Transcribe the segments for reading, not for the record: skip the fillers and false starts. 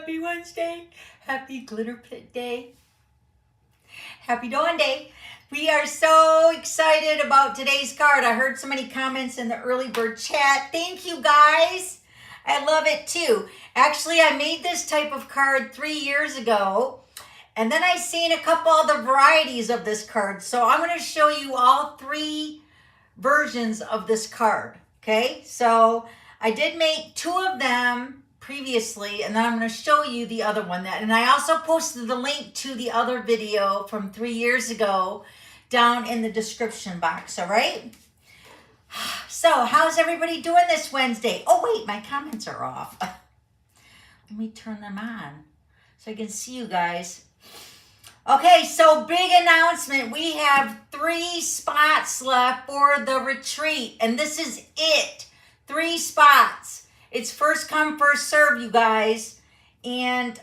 Happy Wednesday. Happy Glitter Pit Day. Happy Dawn Day. We are so excited about today's card. I heard so many comments in the early bird chat. Thank you guys. I love it too. Actually, I made this type of card 3 years ago. And then I seen a couple of the varieties of this card. So I'm going to show you all 3 versions of this card. Okay, so I did make 2 of them previously, and then I'm going to show you the other one. And I also posted the link to the other video from 3 years ago down in the description box, all right? So how's everybody doing this Wednesday? Oh wait, my comments are off. Let me turn them on so I can see you guys. Okay, so big announcement. We have 3 spots left for the retreat, and this is it. 3 spots. It's first come, first serve, you guys, and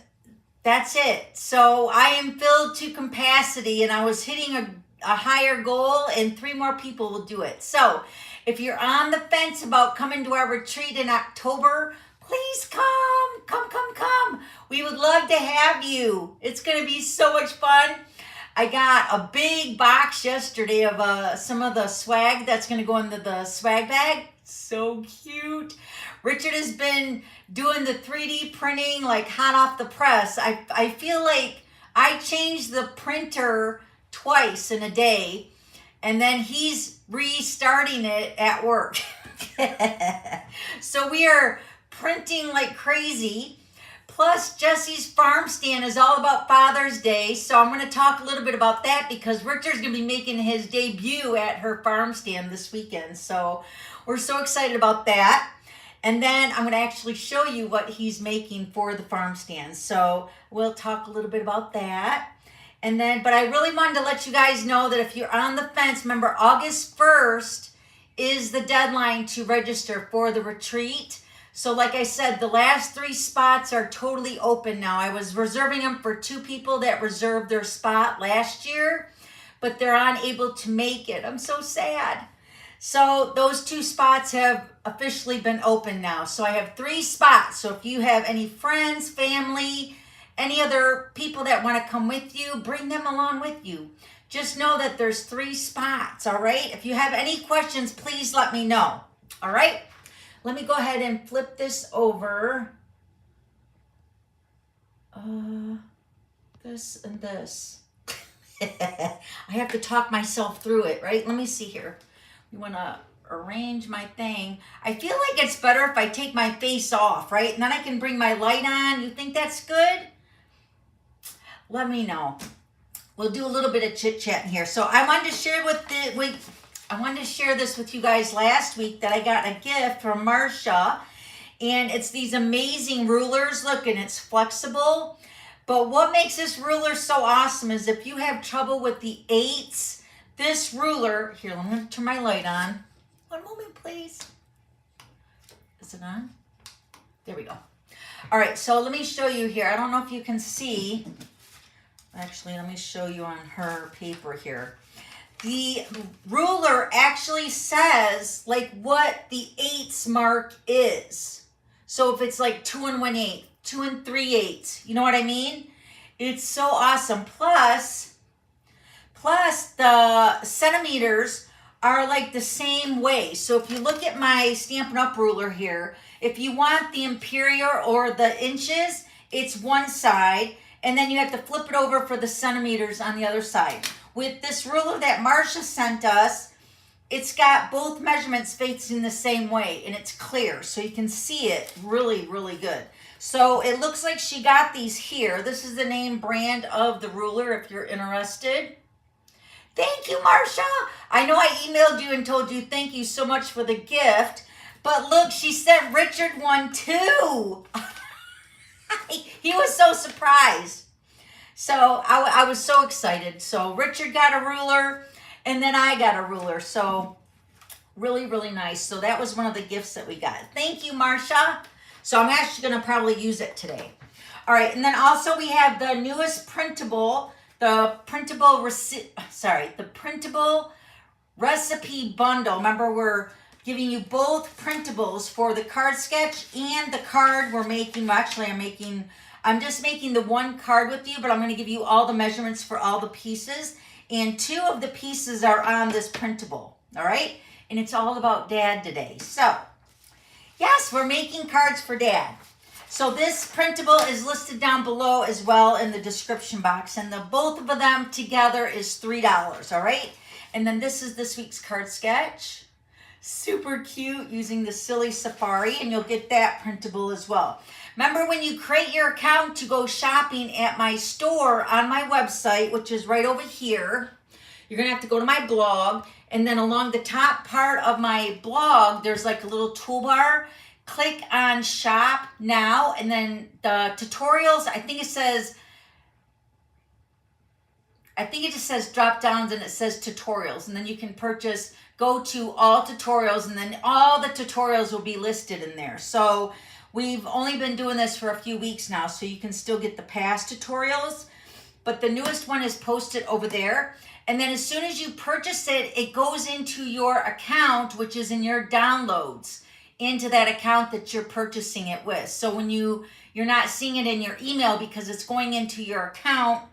that's it. So I am filled to capacity, and I was hitting a higher goal, and 3 more people will do it. So if you're on the fence about coming to our retreat in October, please come. We would love to have you. It's going to be so much fun. I got a big box yesterday of some of the swag that's going to go into the swag bag. So cute. Richard has been doing the 3D printing like hot off the press. I feel like I changed the printer twice in a day, and then he's restarting it at work. So we are printing like crazy. Plus, Jessie's farm stand is all about Father's Day. So I'm going to talk a little bit about that because Richard's going to be making his debut at her farm stand this weekend. So we're so excited about that. And then I'm going to actually show you what he's making for the farm stand. So we'll talk a little bit about that. And then, but I really wanted to let you guys know that if you're on the fence, remember August 1st is the deadline to register for the retreat. So like I said, the last 3 spots are totally open now. I was reserving them for 2 people that reserved their spot last year, but they're unable to make it. I'm so sad. So those 2 spots have officially been open now. So I have 3 spots. So if you have any friends, family, any other people that want to come with you, bring them along with you. Just know that there's 3 spots, all right? If you have any questions, please let me know, all right? Let me go ahead and flip this over. This and this. I have to talk myself through it, right? Let me see here. We want to arrange my thing. I feel like it's better if I take my face off, right? And then I can bring my light on. You think that's good? Let me know. We'll do a little bit of chit-chat here. So I wanted to share I wanted to share this with you guys last week that I got a gift from Marsha, and it's these amazing rulers. Look, and it's flexible. But what makes this ruler so awesome is if you have trouble with the 8s, this ruler, here, I'm going to turn my light on. One moment, please. Is it on? There we go. All right, so let me show you here. I don't know if you can see. Actually, let me show you on her paper here. The ruler actually says like what the 8s mark is. So if it's like 2 1/8, 2 3/8, you know what I mean? It's so awesome. Plus the centimeters are like the same way. So if you look at my Stampin' Up ruler here, if you want the imperial or the inches, it's one side, and then you have to flip it over for the centimeters on the other side. With this ruler that Marsha sent us, it's got both measurements facing the same way, and it's clear, so you can see it really, really good. So it looks like she got these here. This is the name brand of the ruler if you're interested. Thank you, Marsha. I know I emailed you and told you thank you so much for the gift, but look, she sent Richard one too. He was so surprised. So I was so excited. So Richard got a ruler, and then I got a ruler. So really, really nice. So that was one of the gifts that we got. Thank you, Marsha. So I'm actually going to probably use it today. All right, and then also we have the newest printable, the printable recipe bundle. Remember, we're giving you both printables for the card sketch and the card we're making. Actually, I'm making I'm just making the one card with you, but I'm going to give you all the measurements for all the pieces. And 2 of the pieces are on this printable, all right? And it's all about Dad today. So, yes, we're making cards for Dad. So this printable is listed down below as well in the description box. And the both of them together is $3, all right? And then this is this week's card sketch. Super cute, using the silly safari, and you'll get that printable as well. Remember, when you create your account to go shopping at my store on my website, which is right over here, you're going to have to go to my blog, and then along the top part of my blog, there's like a little toolbar. Click on shop now, and then the tutorials, I think it just says drop downs, and it says tutorials, and then you can purchase, go to all tutorials, and then all the tutorials will be listed in there. So we've only been doing this for a few weeks now, so you can still get the past tutorials, but the newest one is posted over there. And then as soon as you purchase it, it goes into your account, which is in your downloads, into that account that you're purchasing it with. So when you're not seeing it in your email because it's going into your account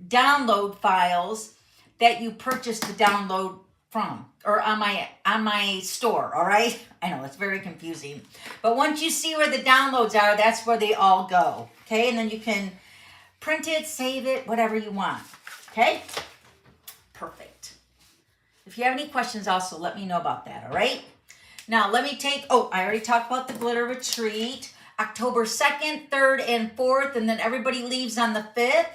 download files that you purchased the download from, or on my store, all right? I know it's very confusing, but once you see where the downloads are, that's where they all go, okay? And then you can print it, save it, whatever you want, okay? Perfect. If you have any questions, also let me know about that, all right? Now let me I already talked about the glitter retreat, October 2nd, 3rd, and 4th, and then everybody leaves on the 5th.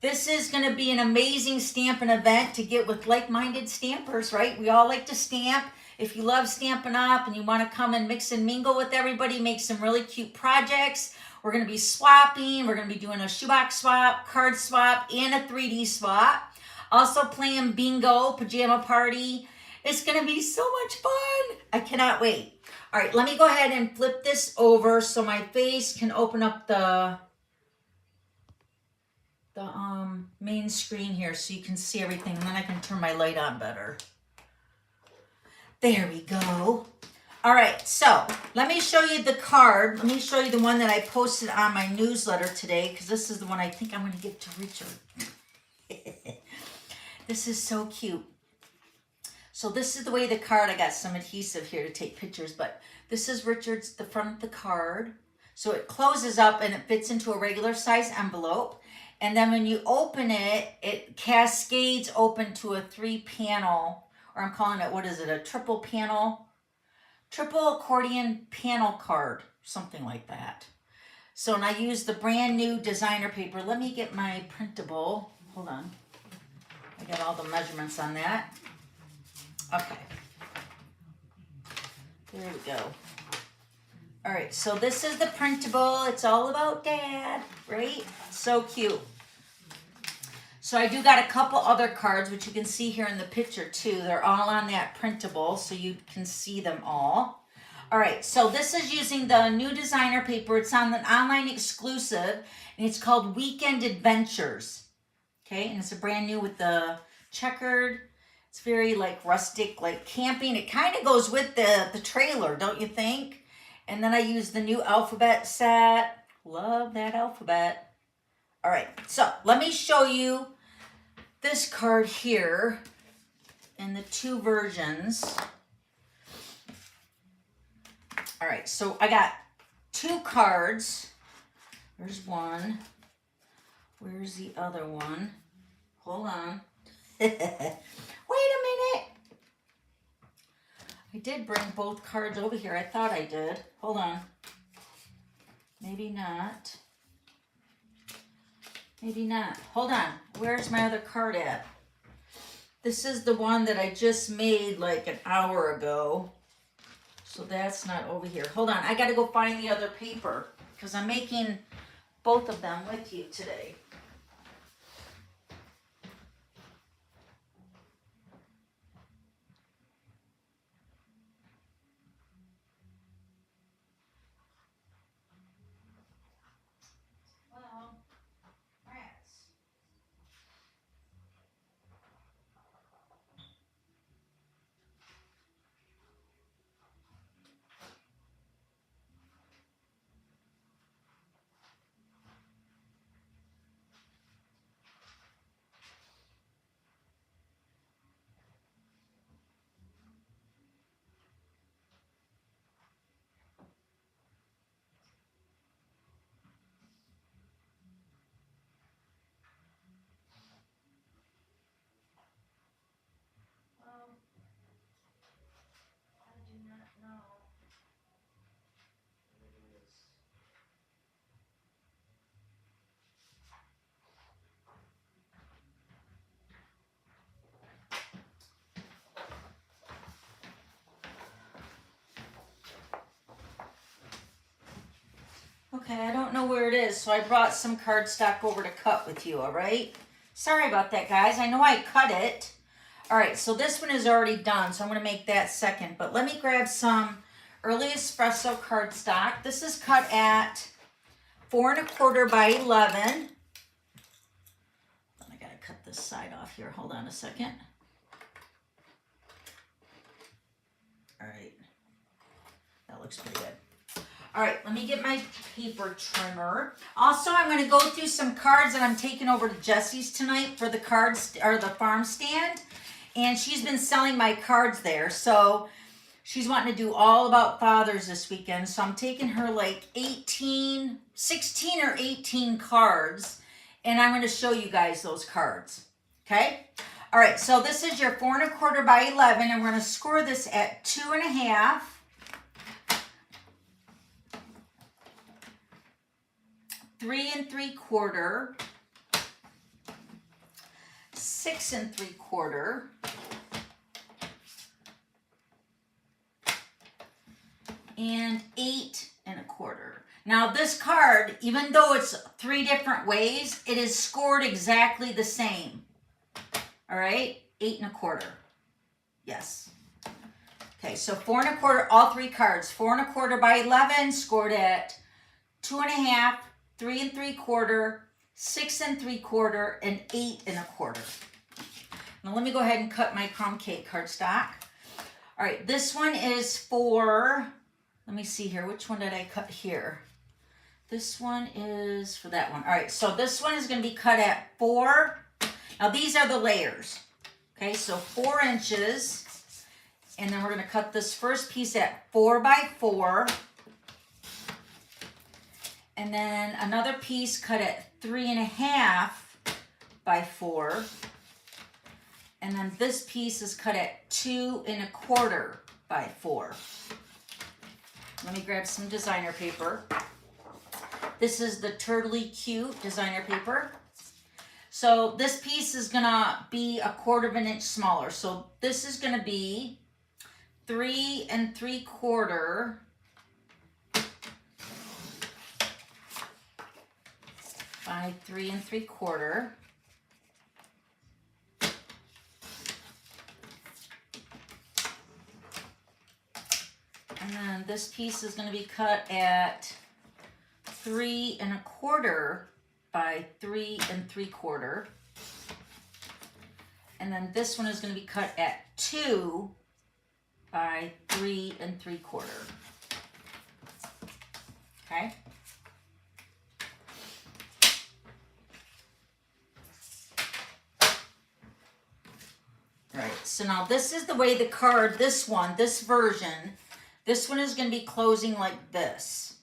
This is going to be an amazing stamping event to get with like-minded stampers, right? We all like to stamp. If you love Stampin' Up and you want to come and mix and mingle with everybody, make some really cute projects. We're going to be swapping. We're going to be doing a shoebox swap, card swap, and a 3D swap. Also playing bingo, pajama party. It's going to be so much fun. I cannot wait. All right, let me go ahead and flip this over so my face can open up the main screen here so you can see everything, and then I can turn my light on better. There we go. All right, so let me show you the card. Let me show you the one that I posted on my newsletter today, because this is the one I think I'm going to give to Richard. This is so cute. So this is the way the card, I got some adhesive here to take pictures, but this is the front of the card. So it closes up and it fits into a regular size envelope. And then when you open it, it cascades open to a 3-panel, or I'm calling it, what is it, a triple accordion panel card, something like that. So, and I use the brand new designer paper. Let me get my printable. Hold on. I got all the measurements on that. Okay. There we go. All right, so this is the printable. It's all about Dad, right? So cute. So I do got a couple other cards, which you can see here in the picture too. They're all on that printable, so you can see them all. All right, so this is using the new designer paper. It's on an online exclusive, and it's called Weekend Adventures. Okay, and it's a brand new with the checkered. It's very like rustic, like camping. It kind of goes with the trailer, don't you think? And then I use the new alphabet set. Love that alphabet. All right, so let me show you this card here in the 2 versions. All right, so I got 2 cards. There's one. Where's the other one? Hold on. Wait a minute. I did bring both cards over here. I thought I did. Hold on. Maybe not. Maybe not. Hold on. Where's my other card at? This is the one that I just made like an hour ago. So that's not over here. Hold on. I got to go find the other paper because I'm making both of them with you today. Okay, I don't know where it is, so I brought some cardstock over to cut with you, all right? Sorry about that, guys. I know I cut it. All right, so this one is already done, so I'm going to make that second. But let me grab some Early Espresso cardstock. This is cut at 4 1/4 by 11. I got to cut this side off here. Hold on a second. All right, that looks pretty good. All right, let me get my paper trimmer. Also, I'm going to go through some cards that I'm taking over to Jessie's tonight for the cards or the farm stand. And she's been selling my cards there. So she's wanting to do all about fathers this weekend. So I'm taking her like 16 or 18 cards. And I'm going to show you guys those cards. Okay? All right, so this is your 4 1/4 by 11. And we're going to score this at 2 1/2. 3 3/4, 6 3/4, and 8 1/4. Now this card, even though it's 3 different ways, it is scored exactly the same. All right, 8 1/4. Yes. Okay, so 4 1/4, all 3 cards. 4 1/4 by 11, scored at 2 1/2. 3 3/4, 6 3/4, and 8 1/4. Now let me go ahead and cut my crumb cake cardstock. All right, this one is for, let me see here, which one did I cut here? This one is for that one. All right, so this one is going to be cut at 4. Now these are the layers. Okay, so 4 inches. And then we're going to cut this first piece at 4 by 4. And then another piece cut at 3 1/2 by 4. And then this piece is cut at 2 1/4 by 4. Let me grab some designer paper. This is the Turtley Cute designer paper. So this piece is gonna be 1/4 inch smaller. So this is gonna be 3 3/4 by 3 3/4. And then this piece is going to be cut at 3 1/4 by 3 3/4. And then this one is going to be cut at 2 by 3 3/4. Okay. Right, so now this is the way the card, this version, this one is going to be closing like this.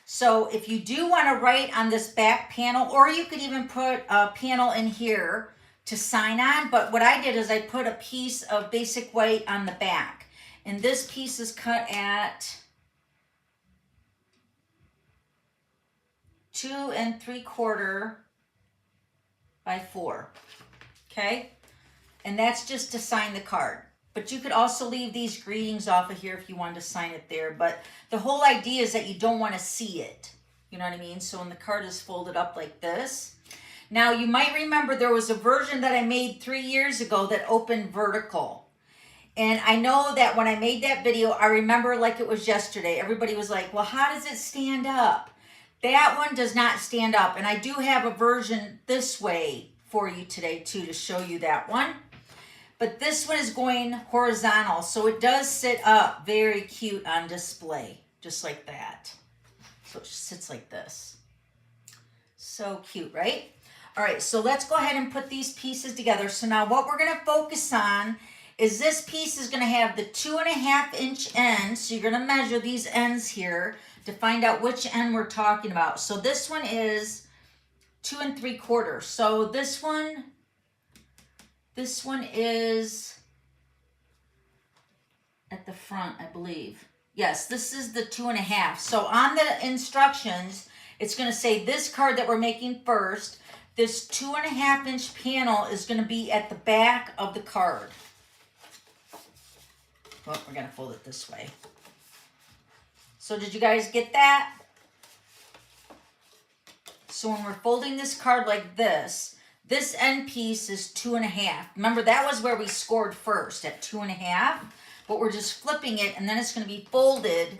So if you do want to write on this back panel, or you could even put a panel in here to sign on, but what I did is I put a piece of basic white on the back. And this piece is cut at 2 3/4 by 4. Okay? And that's just to sign the card. But you could also leave these greetings off of here if you wanted to sign it there. But the whole idea is that you don't want to see it. You know what I mean? So when the card is folded up like this. Now you might remember there was a version that I made 3 years ago that opened vertical. And I know that when I made that video, I remember like it was yesterday. Everybody was like, well, how does it stand up? That one does not stand up. And I do have a version this way for you today too to show you that one. But this one is going horizontal, so it does sit up very cute on display, just like that. So it just sits like this. So cute, right? All right, so let's go ahead and put these pieces together. So now what we're gonna focus on is this piece is gonna have the 2 1/2 inch ends. So you're gonna measure these ends here to find out which end we're talking about. So this one is 2 3/4. So this one is at the front, I believe. Yes, this is the 2 1/2. So on the instructions, it's going to say this card that we're making first, this 2 1/2 inch panel is going to be at the back of the card. Well, we're going to fold it this way. So did you guys get that? So when we're folding this card like this end piece is 2.5. Remember, that was where we scored first at 2.5, but we're just flipping it, and then it's going to be folded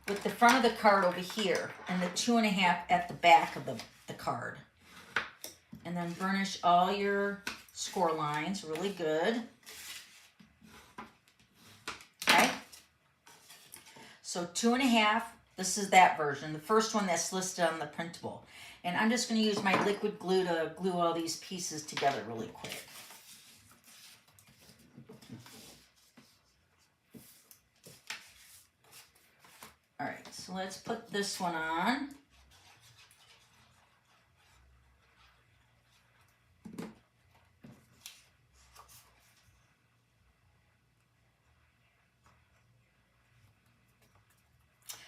with the front of the card over here and the 2.5 at the back of the card. And then burnish all your score lines really good. Okay. So 2.5, this is that version, the first one that's listed on the printable. And I'm just going to use my liquid glue to glue all these pieces together really quick. All right, so let's put this one on.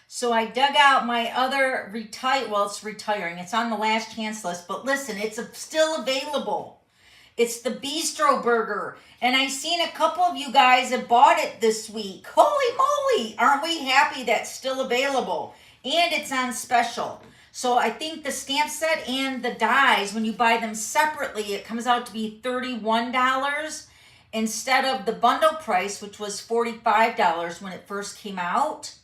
So I dug out my other it's retiring. It's on the last chance list, but listen, it's still available. It's the Bistro Burger, and I seen a couple of you guys have bought it this week. Holy moly, aren't we happy that's still available? And it's on special. So I think the stamp set and the dies, when you buy them separately, it comes out to be $31 instead of the bundle price, which was $45 when it first came out.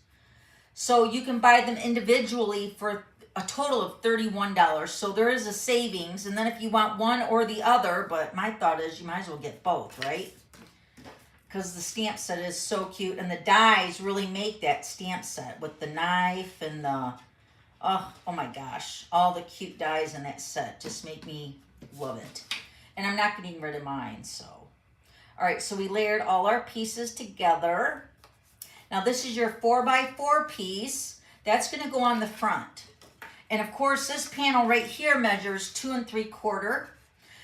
So you can buy them individually for a total of $31. So there is a savings. And then if you want one or the other, but my thought is you might as well get both, right? Because the stamp set is so cute. And the dies really make that stamp set with the knife and the, oh my gosh. All the cute dies in that set just make me love it. And I'm not getting rid of mine, so. All right, so we layered all our pieces together. Now this is your 4x4 piece. That's going to go on the front. And of course this panel right here measures 2 3/4.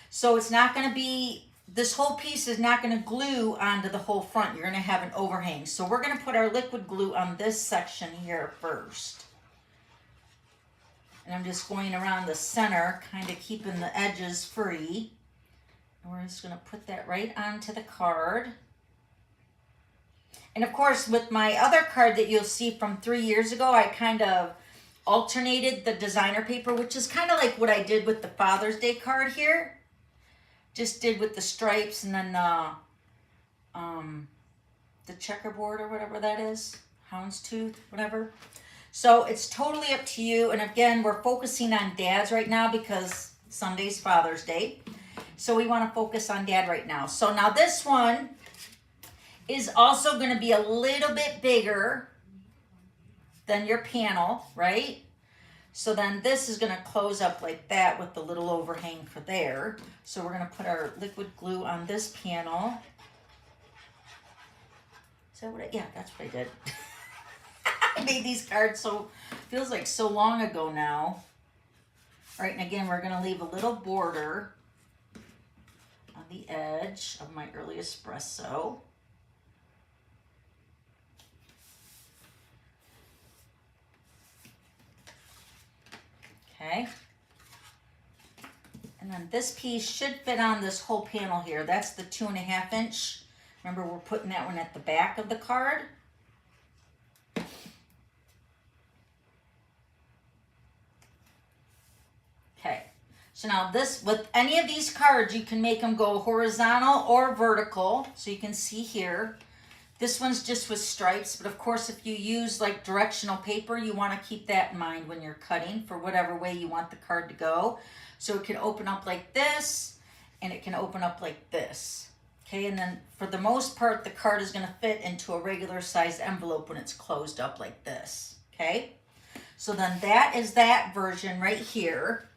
So it's not going to be, this whole piece is not going to glue onto the whole front. You're going to have an overhang. So we're going to put our liquid glue on this section here first. And I'm just going around the center, kind of keeping the edges free. And we're just going to put that right onto the card. And of course, with my other card that you'll see from 3 years ago, I kind of alternated the designer paper, which is kind of like what I did with the Father's Day card here. Just did with the stripes and then the checkerboard or whatever that is, houndstooth, whatever. So it's totally up to you. And again, we're focusing on dads right now because Sunday's Father's Day. So we want to focus on dad right now. So now this one is also going to be a little bit bigger than your panel, right? So then this is going to close up like that with the little overhang for there. So we're going to put our liquid glue on this panel. Is that what yeah, that's what I did. I made these cards so, feels like so long ago now. All right, and again, we're going to leave a little border on the edge of my early espresso. Okay, and then this piece should fit on this whole panel here. That's the 2.5 inch. Remember, we're putting that one at the back of the card. Okay, so now this, with any of these cards, you can make them go horizontal or vertical. So you can see here, this one's just with stripes, but of course if you use like directional paper, you want to keep that in mind when you're cutting for whatever way you want the card to go. So it can open up like this, and it can open up like this. Okay, and then for the most part, the card is going to fit into a regular sized envelope when it's closed up like this. Okay, so then that is that version right here,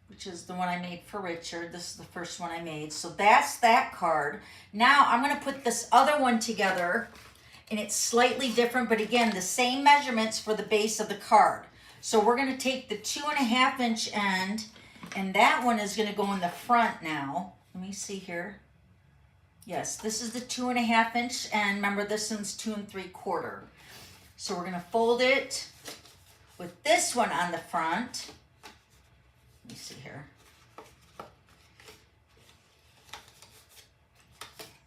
which is the one I made for Richard. This is the first one I made. So that's that card. Now I'm going to put this other one together, and it's slightly different, but again, the same measurements for the base of the card. So we're going to take the 2.5 inch end, and that one is going to go in the front now. Let me see here. Yes, this is the 2.5 inch end. Remember, this one's 2 3/4. So we're going to fold it with this one on the front. Let me see here.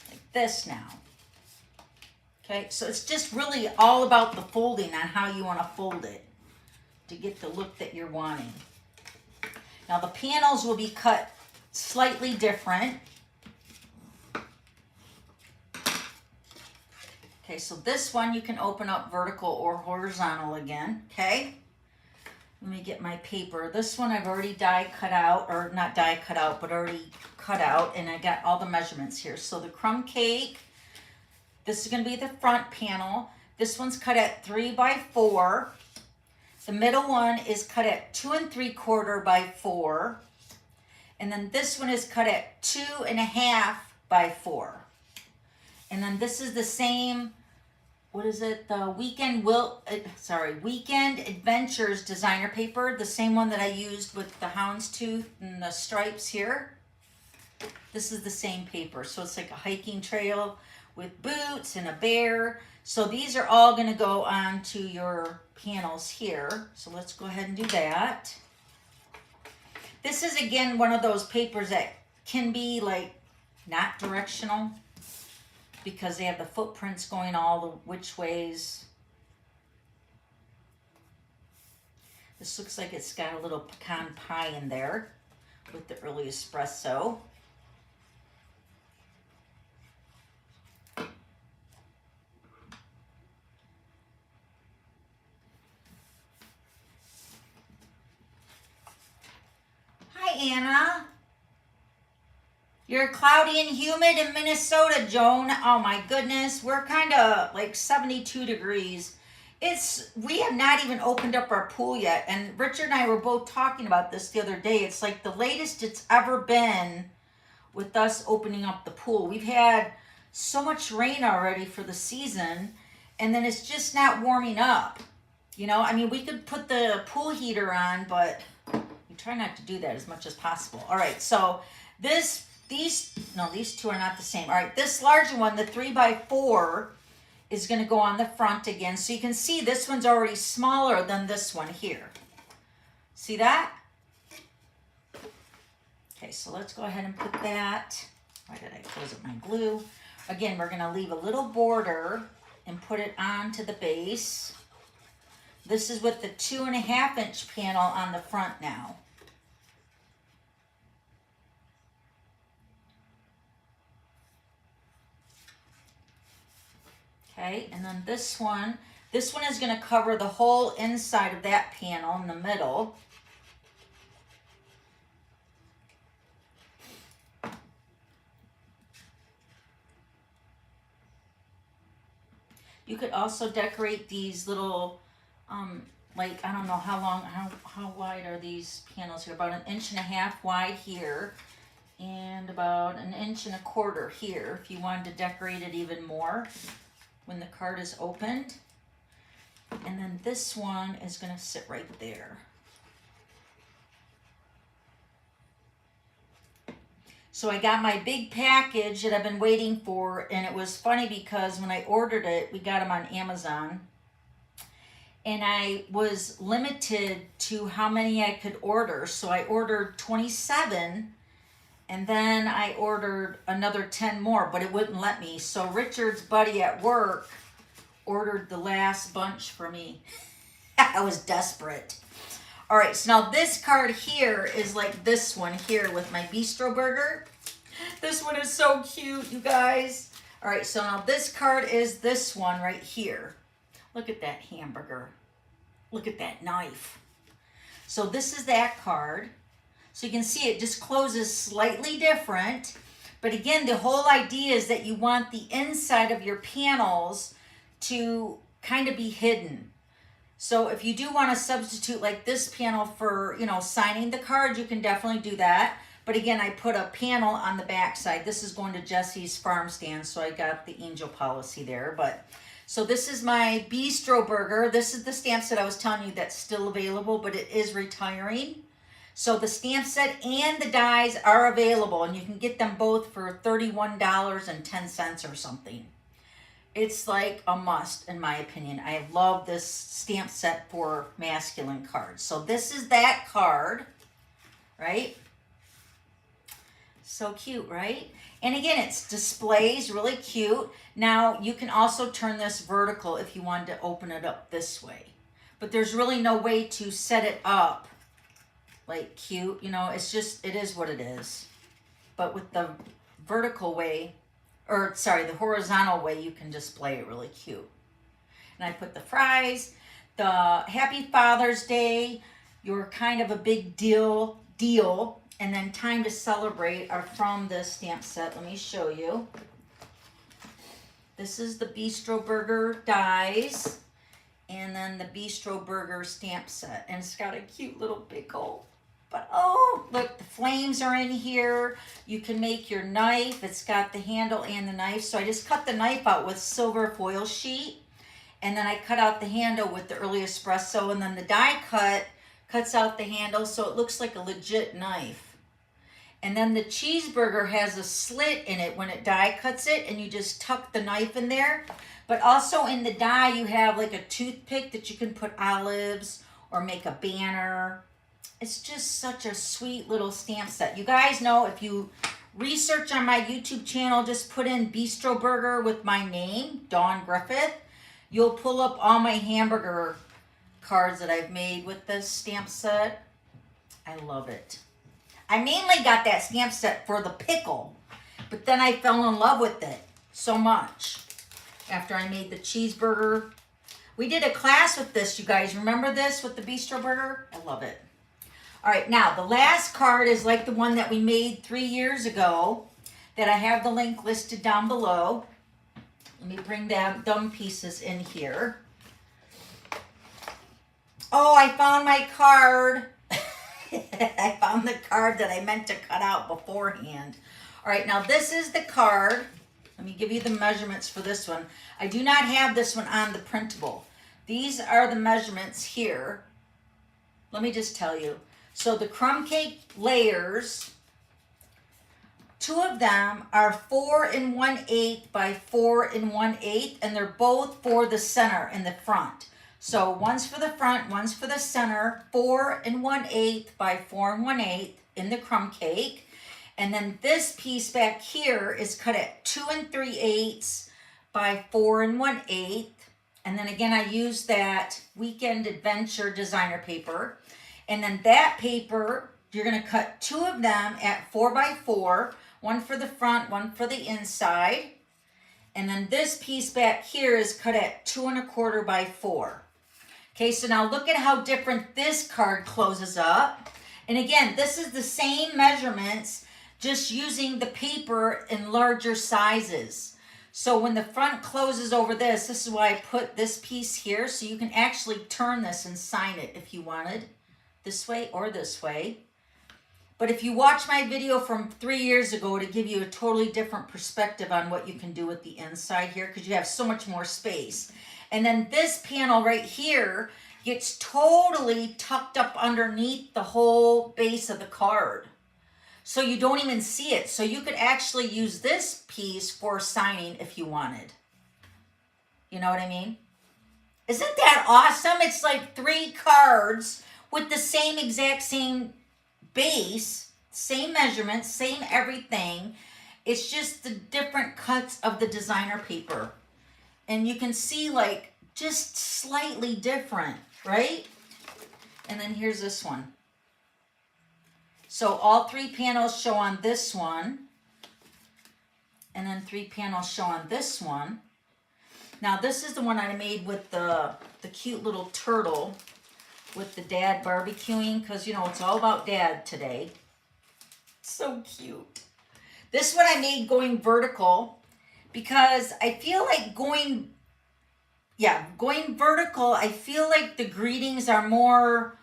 Like this now. Okay, so it's just really all about the folding on how you want to fold it. to get the look that you're wanting. Now the panels will be cut slightly different. Okay, so this one you can open up vertical or horizontal again, okay? Let me get my paper. This one I've already die cut out, or not die cut out, but already cut out, and I got all the measurements here. So the crumb cake, this is gonna be the front panel. This one's cut at 3 by 4. The middle one is cut at 2 3/4 by 4. And then this one is cut at 2 1/2 by 4. And then this is the same, what is it? The Weekend Adventures designer paper, the same one that I used with the houndstooth and the stripes here. This is the same paper. So it's like a hiking trail with boots and a bear. So these are all gonna go onto your panels here. So let's go ahead and do that. This is again one of those papers that can be like not directional, because they have the footprints going all the which ways. This looks like it's got a little pecan pie in there with the early espresso. Hi, Anna. You're cloudy and humid in Minnesota, Joan. Oh my goodness, we're kind of like 72 degrees. We have not even opened up our pool yet. And Richard and I were both talking about this the other day. It's like the latest it's ever been with us opening up the pool. We've had so much rain already for the season, and then it's just not warming up. You know, I mean, we could put the pool heater on, but we try not to do that as much as possible. All right, so these two are not the same. All right, this larger one, the 3 by 4, is going to go on the front again. So you can see this one's already smaller than this one here. See that? Okay, so let's go ahead and put that. Why did I close up my glue? Again, we're going to leave a little border and put it onto the base. This is with the 2 1/2 inch panel on the front now. Okay, and then this one is going to cover the whole inside of that panel in the middle. You could also decorate these little, like, I don't know how wide are these panels here? About 1.5 inches wide here, and about 1.25 inches here if you wanted to decorate it even more when the card is opened. And then this one is going to sit right there. So I got my big package that I've been waiting for, and it was funny because when I ordered it, we got them on Amazon, and I was limited to how many I could order. So I ordered 27, and then I ordered another 10 more, but it wouldn't let me. So Richard's buddy at work ordered the last bunch for me. I was desperate. All right, so now this card here is like this one here with my Bistro Burger. This one is so cute, you guys. All right, so now this card is this one right here. Look at that hamburger. Look at that knife. So this is that card. So you can see it just closes slightly different. But again, the whole idea is that you want the inside of your panels to kind of be hidden. So if you do want to substitute like this panel for, you know, signing the card, you can definitely do that. But again, I put a panel on the back side. This is going to Jessie's farm stand, so I got the angel policy there. But so this is my Bistro Burger. This is the stamp set I was telling you that's still available, but it is retiring. So the stamp set and the dies are available, and you can get them both for $31.10 or something. It's like a must, in my opinion. I love this stamp set for masculine cards. So this is that card, right? So cute, right? And again, it's displays, really cute. Now, you can also turn this vertical if you wanted to open it up this way. but there's really no way to set it up like cute. You know, it's just, it is what it is. But with the vertical way, or sorry, the horizontal way, you can display it really cute. And I put the fries, the Happy Father's Day, you're kind of a big deal, and then Time to Celebrate are from this stamp set. Let me show you. This is the Bistro Burger dies, and then the Bistro Burger stamp set. And it's got a cute little pickle. But oh, look, the flames are in here. You can make your knife. It's got the handle and the knife. So I just cut the knife out with silver foil sheet. And then I cut out the handle with the early espresso. And then the die cut cuts out the handle so it looks like a legit knife. And then the cheeseburger has a slit in it when it die cuts it, and you just tuck the knife in there. But also in the die, you have like a toothpick that you can put olives or make a banner. It's just such a sweet little stamp set. You guys know, if you research on my YouTube channel, just put in Bistro Burger with my name, Dawn Griffith. You'll pull up all my hamburger cards that I've made with this stamp set. I love it. I mainly got that stamp set for the pickle, but then I fell in love with it so much after I made the cheeseburger. We did a class with this, you guys. Remember this with the Bistro Burger? I love it. All right, now the last card is like the one that we made 3 years ago that I have the link listed down below. Let me bring them dumb pieces in here. Oh, I found my card. I found the card that I meant to cut out beforehand. All right, now this is the card. Let me give you the measurements for this one. I do not have this one on the printable. These are the measurements here. Let me just tell you. So the crumb cake layers, 2 of them are 4 1/8 by 4 1/8, and they're both for the center in the front. So one's for the front, one's for the center, 4 1/8 by 4 1/8 in the crumb cake. And then this piece back here is cut at 2 3/8 by 4 1/8. And then again, I use that Weekend Adventure designer paper. And then that paper, you're gonna cut 2 of them at 4 by 4, one for the front, one for the inside. And then this piece back here is cut at 2 1/4 by 4. Okay, so now look at how different this card closes up. And again, this is the same measurements, just using the paper in larger sizes. So when the front closes over this is why I put this piece here, so you can actually turn this and sign it if you wanted, this way or this way. But if you watch my video from 3 years ago, to give you a totally different perspective on what you can do with the inside here, because you have so much more space. And then this panel right here gets totally tucked up underneath the whole base of the card. So you don't even see it. So you could actually use this piece for signing if you wanted. You know what I mean? Isn't that awesome? It's like 3 cards with the same exact same base, same measurements, same everything. It's just the different cuts of the designer paper. And you can see like just slightly different, right? And then here's this one. So all 3 panels show on this one. And then 3 panels show on this one. Now this is the one I made with the cute little turtle with the dad barbecuing, because you know it's all about dad today. So cute. This one I made going vertical, because I feel like going vertical, I feel like the greetings are more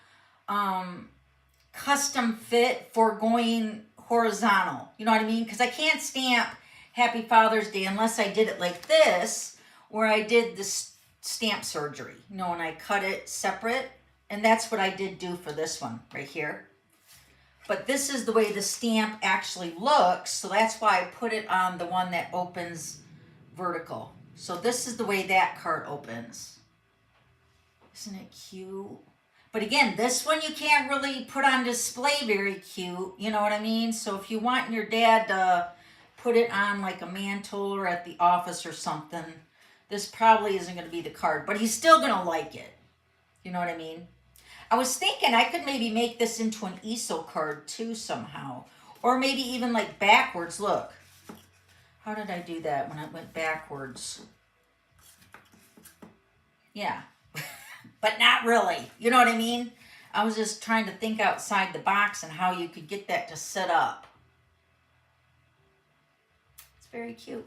custom fit for going horizontal. You know what I mean? Because I can't stamp Happy Father's Day unless I did it like this, where I did the stamp surgery, you know, and I cut it separate. And that's what I did do for this one right here. But this is the way the stamp actually looks, so that's why I put it on the one that opens vertical. So this is the way that card opens. Isn't it cute? But again, this one you can't really put on display very cute, you know what I mean? So if you want your dad to put it on like a mantle or at the office or something, this probably isn't going to be the card, but he's still going to like it. You know what I mean? I was thinking I could maybe make this into an easel card too somehow. Or maybe even like backwards. Look. How did I do that when I went backwards? Yeah. But not really. You know what I mean? I was just trying to think outside the box and how you could get that to sit up. It's very cute.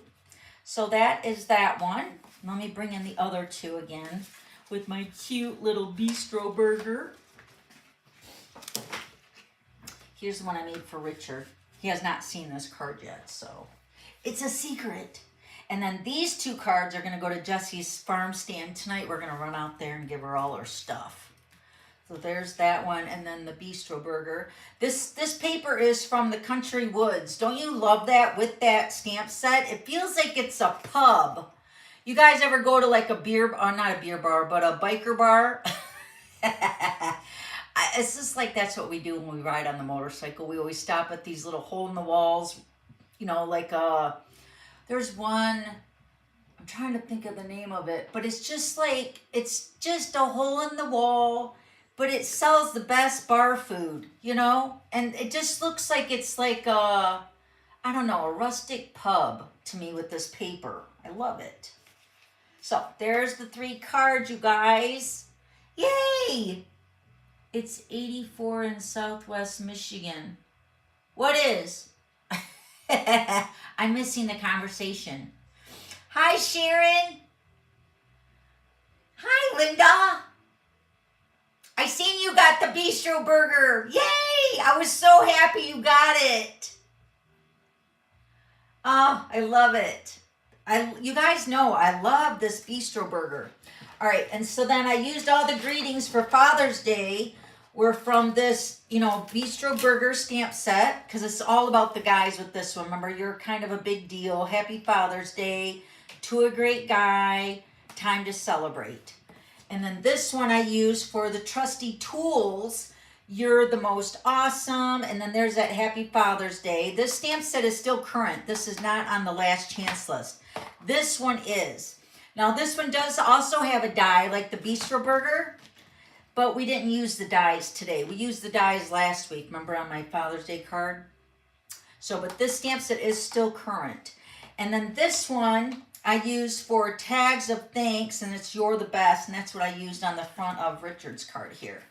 So that is that one. Let me bring in the other two again with my cute little Bistro Burger. Here's the one I made for Richard. He has not seen this card yet, so it's a secret. And then these two cards are going to go to Jessie's farm stand tonight. We're going to run out there and give her all her stuff. So there's that one, and then the Bistro Burger. This paper is from the Country Woods. Don't you love that with that stamp set? It feels like it's a pub. You guys ever go to like a beer, or not a beer bar, but a biker bar? It's just like that's what we do when we ride on the motorcycle. We always stop at these little hole in the walls, you know, like there's one, I'm trying to think of the name of it, but it's just like, it's just a hole in the wall, but it sells the best bar food, you know? And it just looks like it's like a, I don't know, a rustic pub to me with this paper. I love it. So there's the 3 cards, you guys. Yay! It's 84 in Southwest Michigan. What is? I'm missing the conversation. Hi, Sharon. Hi, Linda. I seen you got the Bistro Burger. Yay! I was so happy you got it. Oh, I love it. You guys know I love this Bistro Burger. All right, and so then I used all the greetings for Father's Day were from this, you know, Bistro Burger stamp set, because it's all about the guys with this one. Remember, you're kind of a big deal. Happy Father's Day to a great guy. Time to celebrate. And then this one I use for the Trusty tools. You're the most awesome. And then there's that Happy Father's Day. This stamp set is still current. This is not on the last chance list. This one is. Now this one does also have a die like the Bistro Burger, but we didn't use the dies today. We used the dies last week, remember, on my Father's Day card? So, but this stamp set is still current. And then this one I use for tags of thanks, and it's You're the Best, and that's what I used on the front of Richard's card here.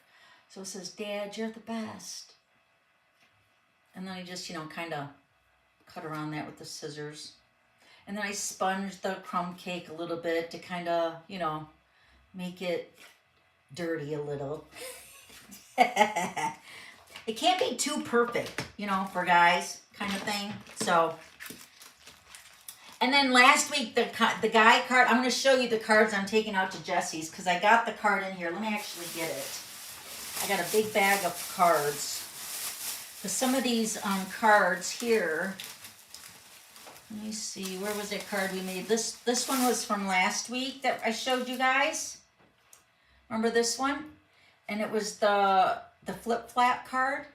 So it says, Dad, you're the best. And then I just, you know, kind of cut around that with the scissors. And then I sponged the crumb cake a little bit to kind of, you know, make it dirty a little. It can't be too perfect, you know, for guys kind of thing. So, and then last week, the guy card, I'm going to show you the cards I'm taking out to Jessie's because I got the card in here. Let me actually get it. I got a big bag of cards. Because some of these cards here, let me see, where was that card we made? This one was from last week that I showed you guys. Remember this one? And it was the flip-flap card.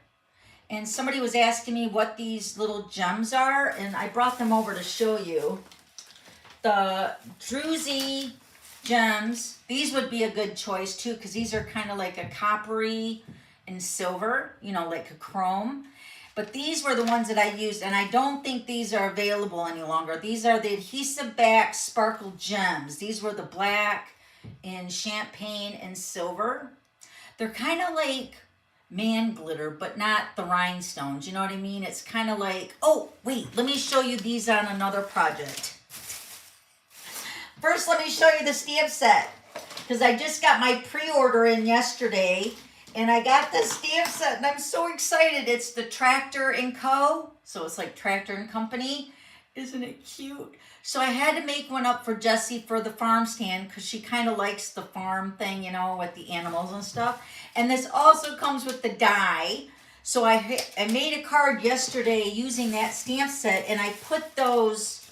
And somebody was asking me what these little gems are, and I brought them over to show you. The Druzy gems, these would be a good choice too, because these are kind of like a coppery and silver, you know, like a chrome. But these were the ones that I used, and I don't think these are available any longer. These are the adhesive back sparkle gems. These were the black and champagne and silver. They're kind of like man glitter, but not the rhinestones. You know what I mean? It's kind of like, oh, wait, let me show you these on another project. First, let me show you the stamp set, because I just got my pre-order in yesterday, and I got this stamp set, and I'm so excited. It's the Tractor & Co., so it's like Tractor & Company. Isn't it cute? So I had to make one up for Jessie for the farm stand, because she kind of likes the farm thing, you know, with the animals and stuff. And this also comes with the die. So I made a card yesterday using that stamp set, and I put those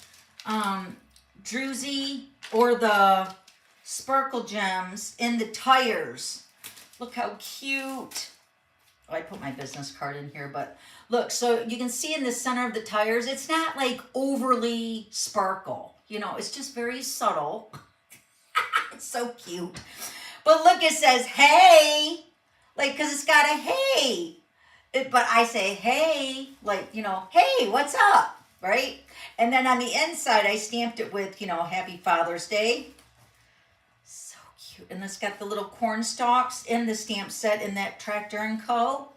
Druzy or the sparkle gems in the tires. Look how cute. Oh, I put my business card in here, but look, so you can see in the center of the tires, it's not like overly sparkle. You know, it's just very subtle. It's so cute. But look, it says, hey, like, because it's got a hey. But I say, hey, like, you know, hey, what's up, right? And then on the inside, I stamped it with, you know, Happy Father's Day. So cute. And it's got the little corn stalks in the stamp set in that Tractor & Co.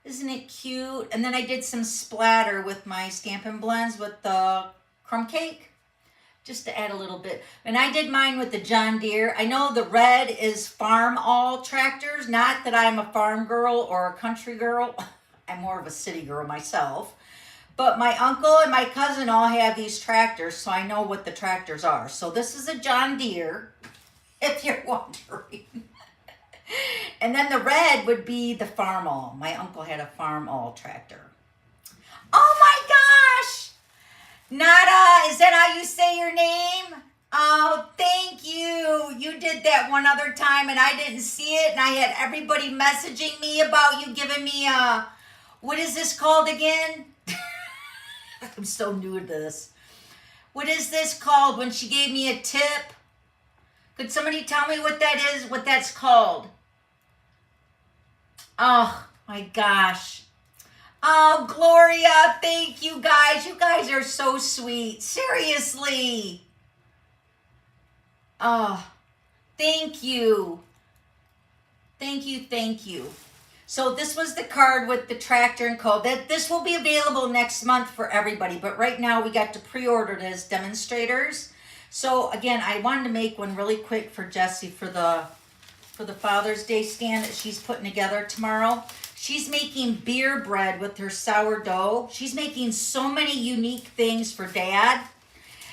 Isn't it cute? And then I did some splatter with my Stampin' Blends with the crumb cake, just to add a little bit. And I did mine with the John Deere. I know the red is farm all tractors. Not that I'm a farm girl or a country girl. I'm more of a city girl myself. But my uncle and my cousin all have these tractors, so I know what the tractors are. So this is a John Deere, if you're wondering. And then the red would be the farm all. My uncle had a farm all tractor. Oh my gosh! Nada, is that how you say your name? Oh, thank you. You did that one other time and I didn't see it. And I had everybody messaging me about you giving me a, what is this called again? I'm so new to this. What is this called when she gave me a tip? Could somebody tell me what that is, what that's called? Oh my gosh. Oh, Gloria, thank you guys. You guys are so sweet. Seriously. Oh, thank you. Thank you, thank you. So this was the card with the Tractor & Co. This will be available next month for everybody, but right now we got to pre-order it as demonstrators. So again, I wanted to make one really quick for Jessie for the Father's Day stand that she's putting together tomorrow. She's making beer bread with her sourdough. She's making so many unique things for Dad.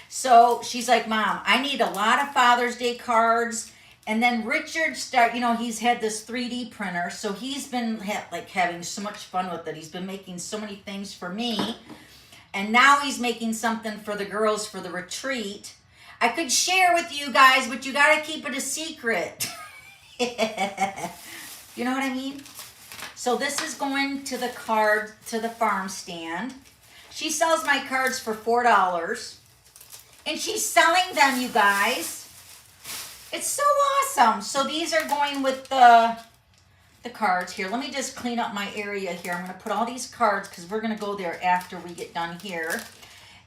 So she's like, Mom, I need a lot of Father's Day cards. And then Richard he's had this 3D printer. So he's been having so much fun with it. He's been making so many things for me. And now he's making something for the girls for the retreat. I could share with you guys, but you got to keep it a secret. You know what I mean? So this is going to the farm stand. She sells my cards for $4. And she's selling them, you guys. It's so awesome. So these are going with the cards here. Let me just clean up my area here. I'm going to put all these cards because we're going to go there after we get done here.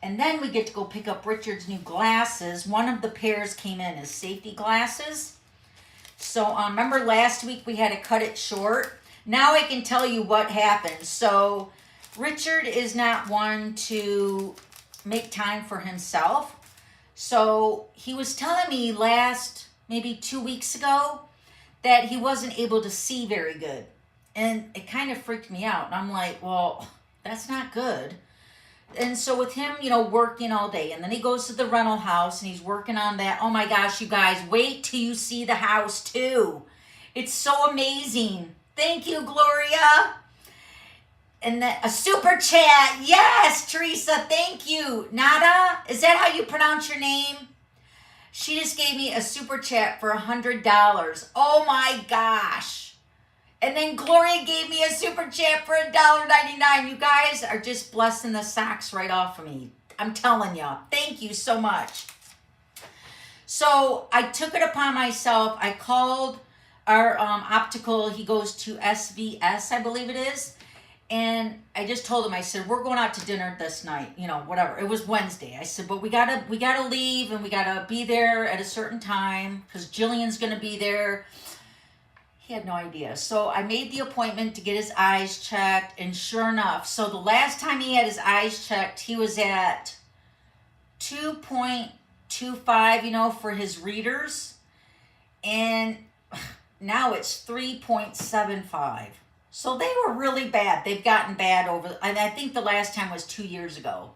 And then we get to go pick up Richard's new glasses. One of the pairs came in as safety glasses. So remember last week we had to cut it short. Now I can tell you what happened. So Richard is not one to make time for himself. So he was telling me maybe 2 weeks ago, that he wasn't able to see very good. And it kind of freaked me out. And I'm like, well, that's not good. And so with him, working all day, and then he goes to the rental house and he's working on that. Oh my gosh, you guys, wait till you see the house too. It's so amazing. Thank you, Gloria. And then a super chat. Yes, Teresa, thank you. Nada, is that how you pronounce your name? She just gave me a super chat for $100. Oh my gosh. And then Gloria gave me a super chat for $1.99. You guys are just blessing the socks right off of me. I'm telling you. Thank you so much. So I took it upon myself. I called our optical. He goes to SVS, I believe it is. And I just told him, I said, we're going out to dinner this night, whatever. It was Wednesday. I said, but we gotta leave and we gotta be there at a certain time because Jillian's gonna be there. He had no idea. So I made the appointment to get his eyes checked, and sure enough, so the last time he had his eyes checked, he was at 2.25, for his readers. And now it's 3.75. So they were really bad. They've gotten bad and I think the last time was 2 years ago.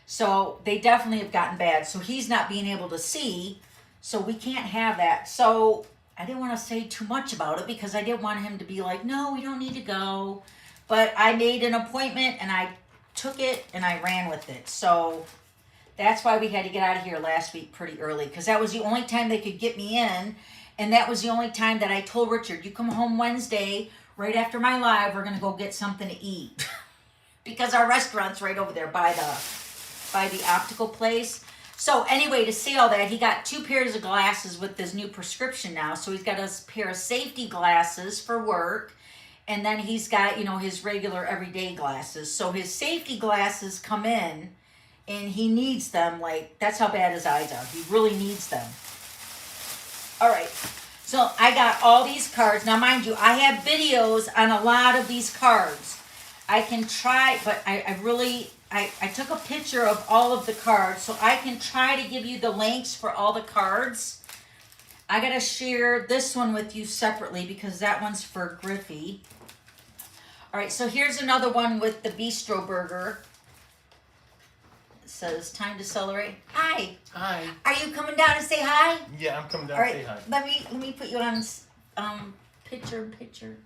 So they definitely have gotten bad. So he's not being able to see. So we can't have that. So I didn't want to say too much about it because I didn't want him to be like, no, we don't need to go. But I made an appointment and I took it and I ran with it. So that's why we had to get out of here last week pretty early because that was the only time they could get me in. And that was the only time that I told Richard, you come home Wednesday, right after my live, we're going to go get something to eat. Because our restaurant's right over there by the optical place. So anyway, to see all that, he got 2 pairs of glasses with his new prescription now. So he's got a pair of safety glasses for work. And then he's got, you know, his regular everyday glasses. So his safety glasses come in and he needs them. Like, that's how bad his eyes are. He really needs them. All right. So I got all these cards. Now, mind you, I have videos on a lot of these cards. I can try, but I took a picture of all of the cards, so I can try to give you the links for all the cards. I got to share this one with you separately because that one's for Griffith. All right, so here's another one with the Bistro Burger. It says, time to celebrate. Hi. Hi. Are you coming down to say hi? Yeah, I'm coming down All right, to say hi. let me put you on picture. Picture.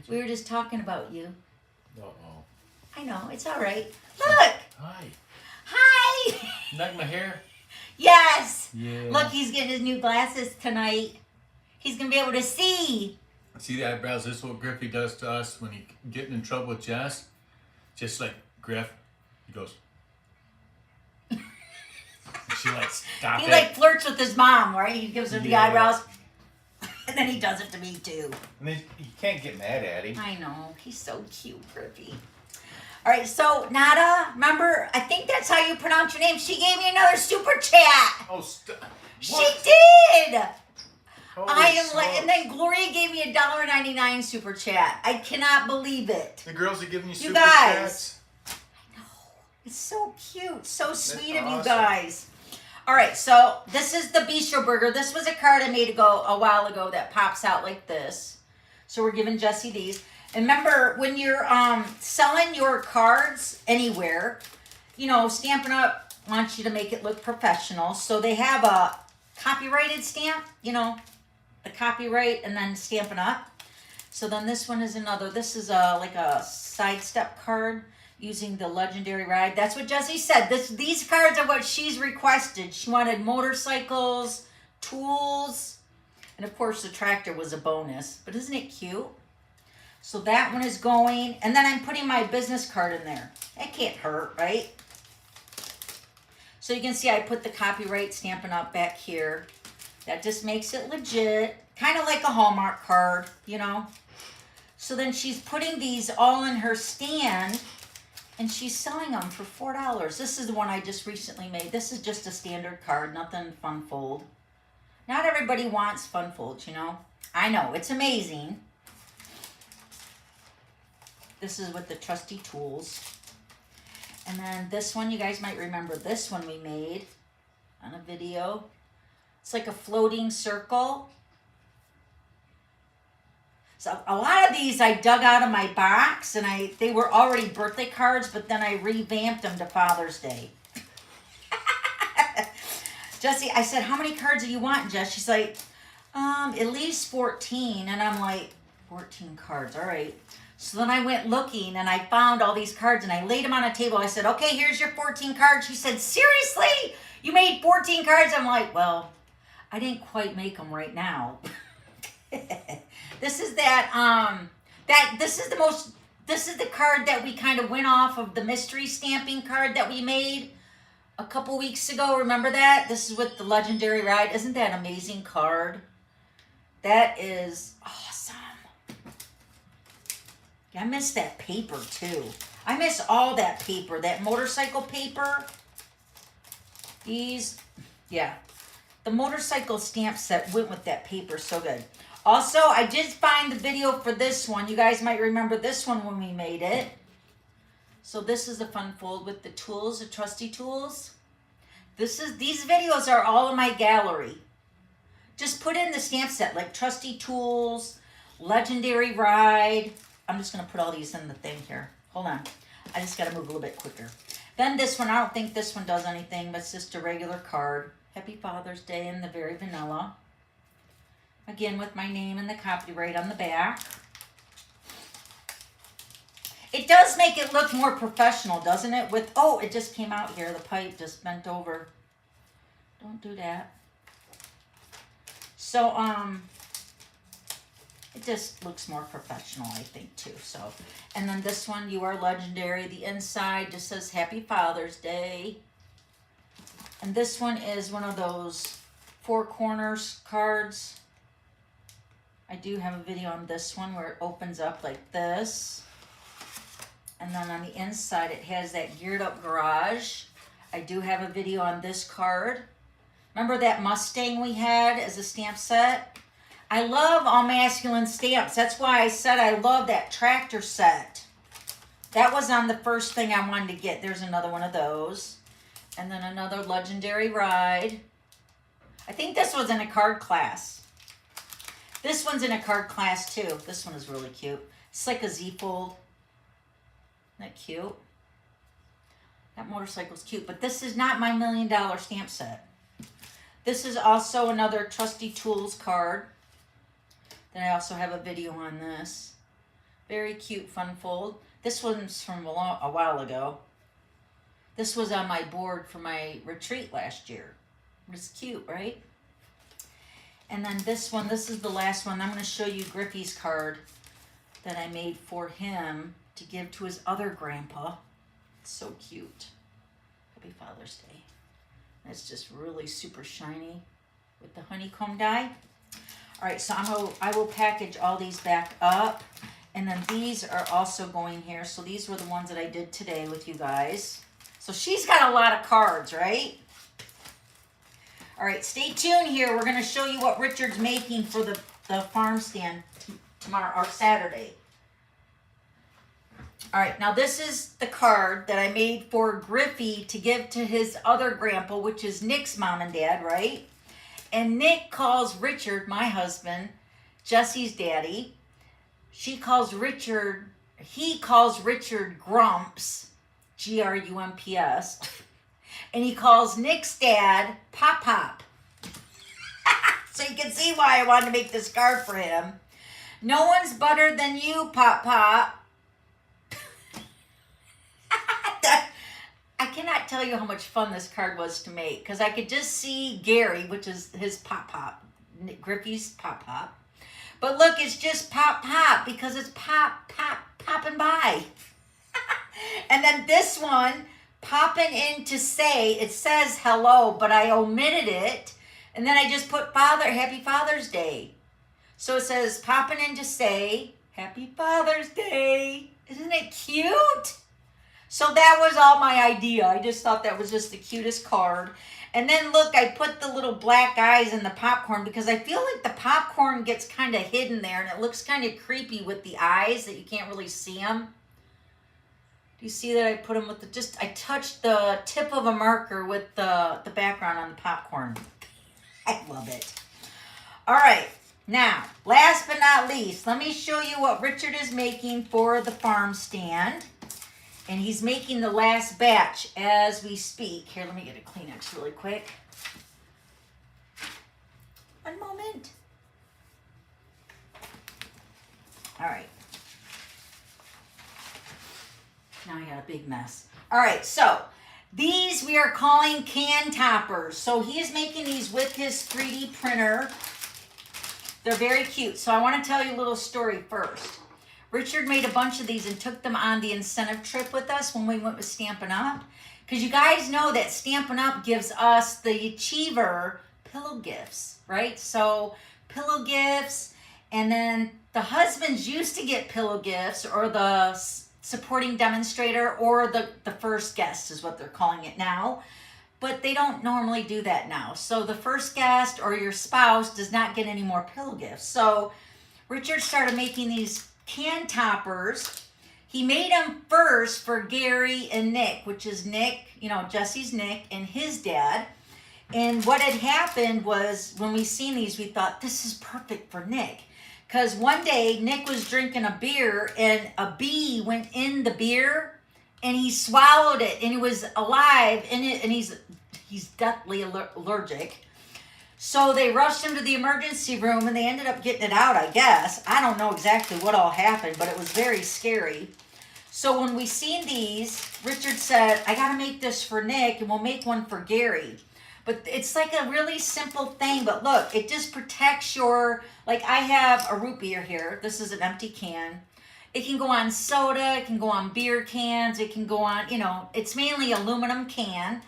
We were just talking about you. Uh-oh. I know, it's all right. Look. Hi. Hi. Like my hair? Yes. Yeah. Look, he's getting his new glasses tonight. He's going to be able to see. See the eyebrows? This is what Griffey does to us when he's getting in trouble with Jess. Just like, Griff, he goes. And she like, stop He it. like flirts with his mom, right? He gives her the Yeah. eyebrows. And then he does it to me too. I mean, you can't get mad at him. I know. He's so cute, Griffey. All right, so Nada, remember, I think that's how you pronounce your name. She gave me another super chat. Oh, stop. She did. Holy I am like, smokes. and then Gloria gave me a $1.99 super chat. I cannot believe it. The girls are giving you super guys. chats. It's so cute, so sweet of you awesome. guys. All right, so this is the Bistro Burger. This was a card I made a while ago that pops out like this. So we're giving Jessie these. And remember, when you're selling your cards anywhere, you know, Stampin' Up wants you to make it look professional. So they have a copyrighted stamp, you know, the copyright, and then Stampin' Up. So then this one is another. This is like a sidestep card using the legendary ride. That's what Jessie said. These cards are what she's requested. She wanted motorcycles, tools, and of course the tractor was a bonus. But isn't it cute? So that one is going, and then I'm putting my business card in there. That can't hurt, right? So you can see I put the copyright Stampin' Up back here. That just makes it legit. Kind of like a Hallmark card, you know. So then she's putting these all in her stand, and she's selling them for $4. This is the one I just recently made. This is just a standard card, nothing fun fold. Not everybody wants fun folds, you know. I know, it's amazing. This is with the Trusty tools. And then this one, you guys might remember this one we made on a video. It's like a floating circle. So a lot of these I dug out of my box, and they were already birthday cards, but then I revamped them to Father's Day. Jessie, I said, how many cards do you want, Jess? She's like, at least 14. And I'm like, 14 cards, all right. So then I went looking, and I found all these cards, and I laid them on a table. I said, okay, here's your 14 cards. She said, seriously? You made 14 cards? I'm like, well, I didn't quite make them right now. This is this is the card that we kind of went off of the mystery stamping card that we made a couple weeks ago. Remember that? This is with the legendary ride. Isn't that an amazing card? That is awesome. I miss that paper too. I miss all that paper, that motorcycle paper. These, yeah. The motorcycle stamp set went with that paper so good. Also, I did find the video for this one. You guys might remember this one when we made it. So this is a fun fold with the tools, the Trusty tools. These videos are all in my gallery. Just put in the stamp set, like Trusty tools, legendary ride. I'm just going to put all these in the thing here. Hold on. I just got to move a little bit quicker. Then this one, I don't think this one does anything, but it's just a regular card. Happy Father's Day in the very vanilla. Again, with my name and the copyright on the back. It does make it look more professional, doesn't it? Oh, it just came out here. The pipe just bent over. Don't do that. So, it just looks more professional, I think, too. So, and then this one, you are legendary. The inside just says Happy Father's Day. And this one is one of those 4 corners cards. I do have a video on this one where it opens up like this. And then on the inside it has that geared up garage. I do have a video on this card. Remember that Mustang we had as a stamp set? I love all masculine stamps. That's why I said I love that tractor set. That was on the first thing I wanted to get. There's another one of those. And then another legendary ride. I think this was in a card class. This one's in a card class too. This one is really cute. It's like a Z-fold. Isn't that cute? That motorcycle's cute, but this is not my $1 million stamp set. This is also another Trusty Tools card. Then I also have a video on this. Very cute fun fold. This one's from a while ago. This was on my board for my retreat last year. It's cute, right? And then this one, this is the last one. I'm going to show you Griffey's card that I made for him to give to his other grandpa. It's so cute. Happy Father's Day. It's just really super shiny with the honeycomb die. All right, so I will package all these back up. And then these are also going here. So these were the ones that I did today with you guys. So she's got a lot of cards, right? All right, stay tuned here. We're going to show you what Richard's making for the farm stand tomorrow or Saturday. All right, now this is the card that I made for Griffey to give to his other grandpa, which is Nick's mom and dad, right? And Nick calls Richard, my husband, Jessie's daddy. He calls Richard Grumps, Grumps. And he calls Nick's dad Pop Pop. So you can see why I wanted to make this card for him. No one's better than you, Pop Pop. I cannot tell you how much fun this card was to make because I could just see Gary, which is his Pop Pop, Griffey's Pop Pop. But look, it's just Pop Pop because it's pop, pop, popping by. And then this one, popping in to say, it says hello, but I omitted it. And then I just put Happy Father's Day. So it says popping in to say, Happy Father's Day. Isn't it cute? So that was all my idea. I just thought that was just the cutest card. And then look, I put the little black eyes in the popcorn because I feel like the popcorn gets kind of hidden there and it looks kind of creepy with the eyes that you can't really see them. Do you see that I put them with I touched the tip of a marker with the background on the popcorn. I love it. All right, now, last but not least, let me show you what Richard is making for the farm stand. And he's making the last batch as we speak. Here, let me get a Kleenex really quick. One moment. All right. Now I got a big mess. All right, so these we are calling can toppers. So he is making these with his 3D printer. They're very cute. So I want to tell you a little story first. Richard made a bunch of these and took them on the incentive trip with us when we went with Stampin' Up. Because you guys know that Stampin' Up gives us the Achiever pillow gifts, right? So pillow gifts, and then the husbands used to get pillow gifts or the supporting demonstrator or the first guest is what they're calling it now. But they don't normally do that now. So the first guest or your spouse does not get any more pillow gifts. So Richard started making these can toppers. He made them first for Gary and Nick, which is Nick, Jesse's Nick and his dad. And what had happened was when we seen these, we thought this is perfect for Nick. Because one day Nick was drinking a beer and a bee went in the beer and he swallowed it and it was alive in it and he's deathly allergic. So they rushed him to the emergency room and they ended up getting it out, I guess. I don't know exactly what all happened, but it was very scary. So when we seen these, Richard said, I got to make this for Nick and we'll make one for Gary. But it's like a really simple thing. But look, it just protects like I have a root beer here. This is an empty can. It can go on soda. It can go on beer cans. It can go on, it's mainly aluminum can.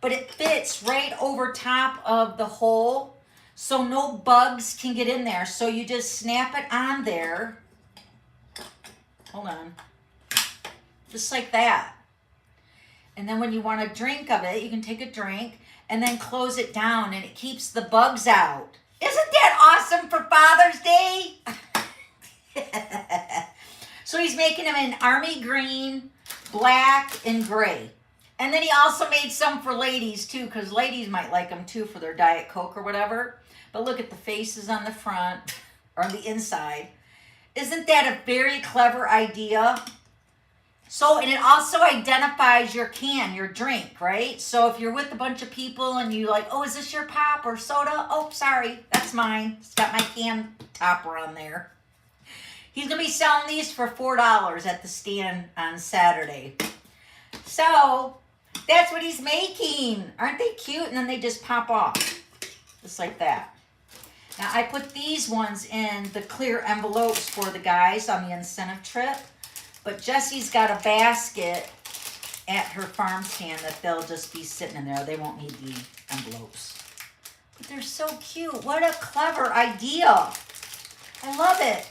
but it fits right over top of the hole, so no bugs can get in there. So you just snap it on there. Hold on. Just like that. And then when you want a drink of it, you can take a drink and then close it down, and it keeps the bugs out. Isn't that awesome for Father's Day? So he's making them in army green, black, and gray. And then he also made some for ladies too, because ladies might like them too for their Diet Coke or whatever. But look at the faces on the front or on the inside. Isn't that a very clever idea? So, and it also identifies your can, your drink, right? So if you're with a bunch of people and you like, oh, is this your pop or soda? Oh, sorry, that's mine. It's got my can topper on there. He's going to be selling these for $4 at the stand on Saturday. So that's what he's making. Aren't they cute? And then they just pop off, just like that. Now I put these ones in the clear envelopes for the guys on the incentive trip. But Jessie's got a basket at her farm stand that they'll just be sitting in there. They won't need the envelopes. But they're so cute. What a clever idea. I love it.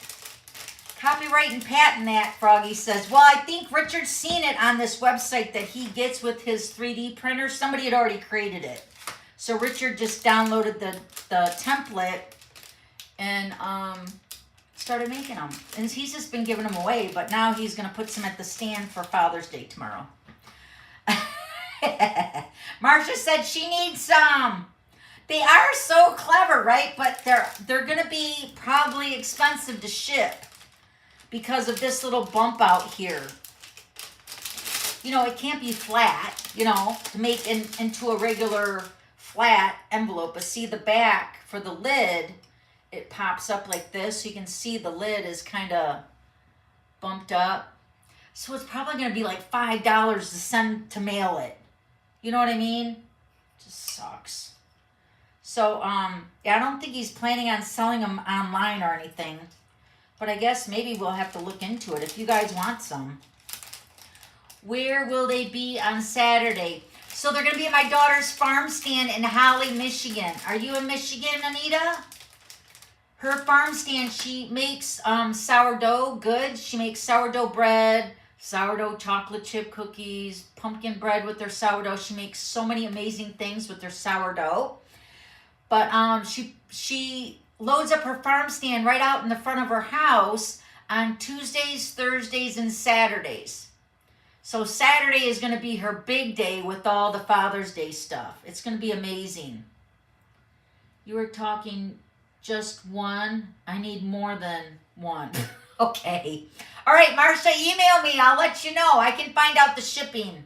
Copyright and patent that, Froggy says. Well, I think Richard's seen it on this website that he gets with his 3D printer. Somebody had already created it. So Richard just downloaded the template and started making them. And he's just been giving them away, but now he's going to put some at the stand for Father's Day tomorrow. Marsha said she needs some. They are so clever, right? But they're going to be probably expensive to ship because of this little bump out here. You know, it can't be flat, you know, to make into a regular flat envelope. But see the back for the lid, it pops up like this, so you can see the lid is kind of bumped up. So it's probably going to be like $5 to send to mail it. You know what I mean? Just sucks. So, yeah, I don't think he's planning on selling them online or anything. But I guess maybe we'll have to look into it if you guys want some. Where will they be on Saturday? So they're going to be at my daughter's farm stand in Holly, Michigan. Are you in Michigan, Anita? Her farm stand, she makes sourdough goods. She makes sourdough bread, sourdough chocolate chip cookies, pumpkin bread with their sourdough. She makes so many amazing things with their sourdough. But she loads up her farm stand right out in the front of her house on Tuesdays, Thursdays, and Saturdays. So Saturday is going to be her big day with all the Father's Day stuff. It's going to be amazing. You were talking just one. I need more than one. Okay. All right, Marsha, email me. I'll let you know. I can find out the shipping.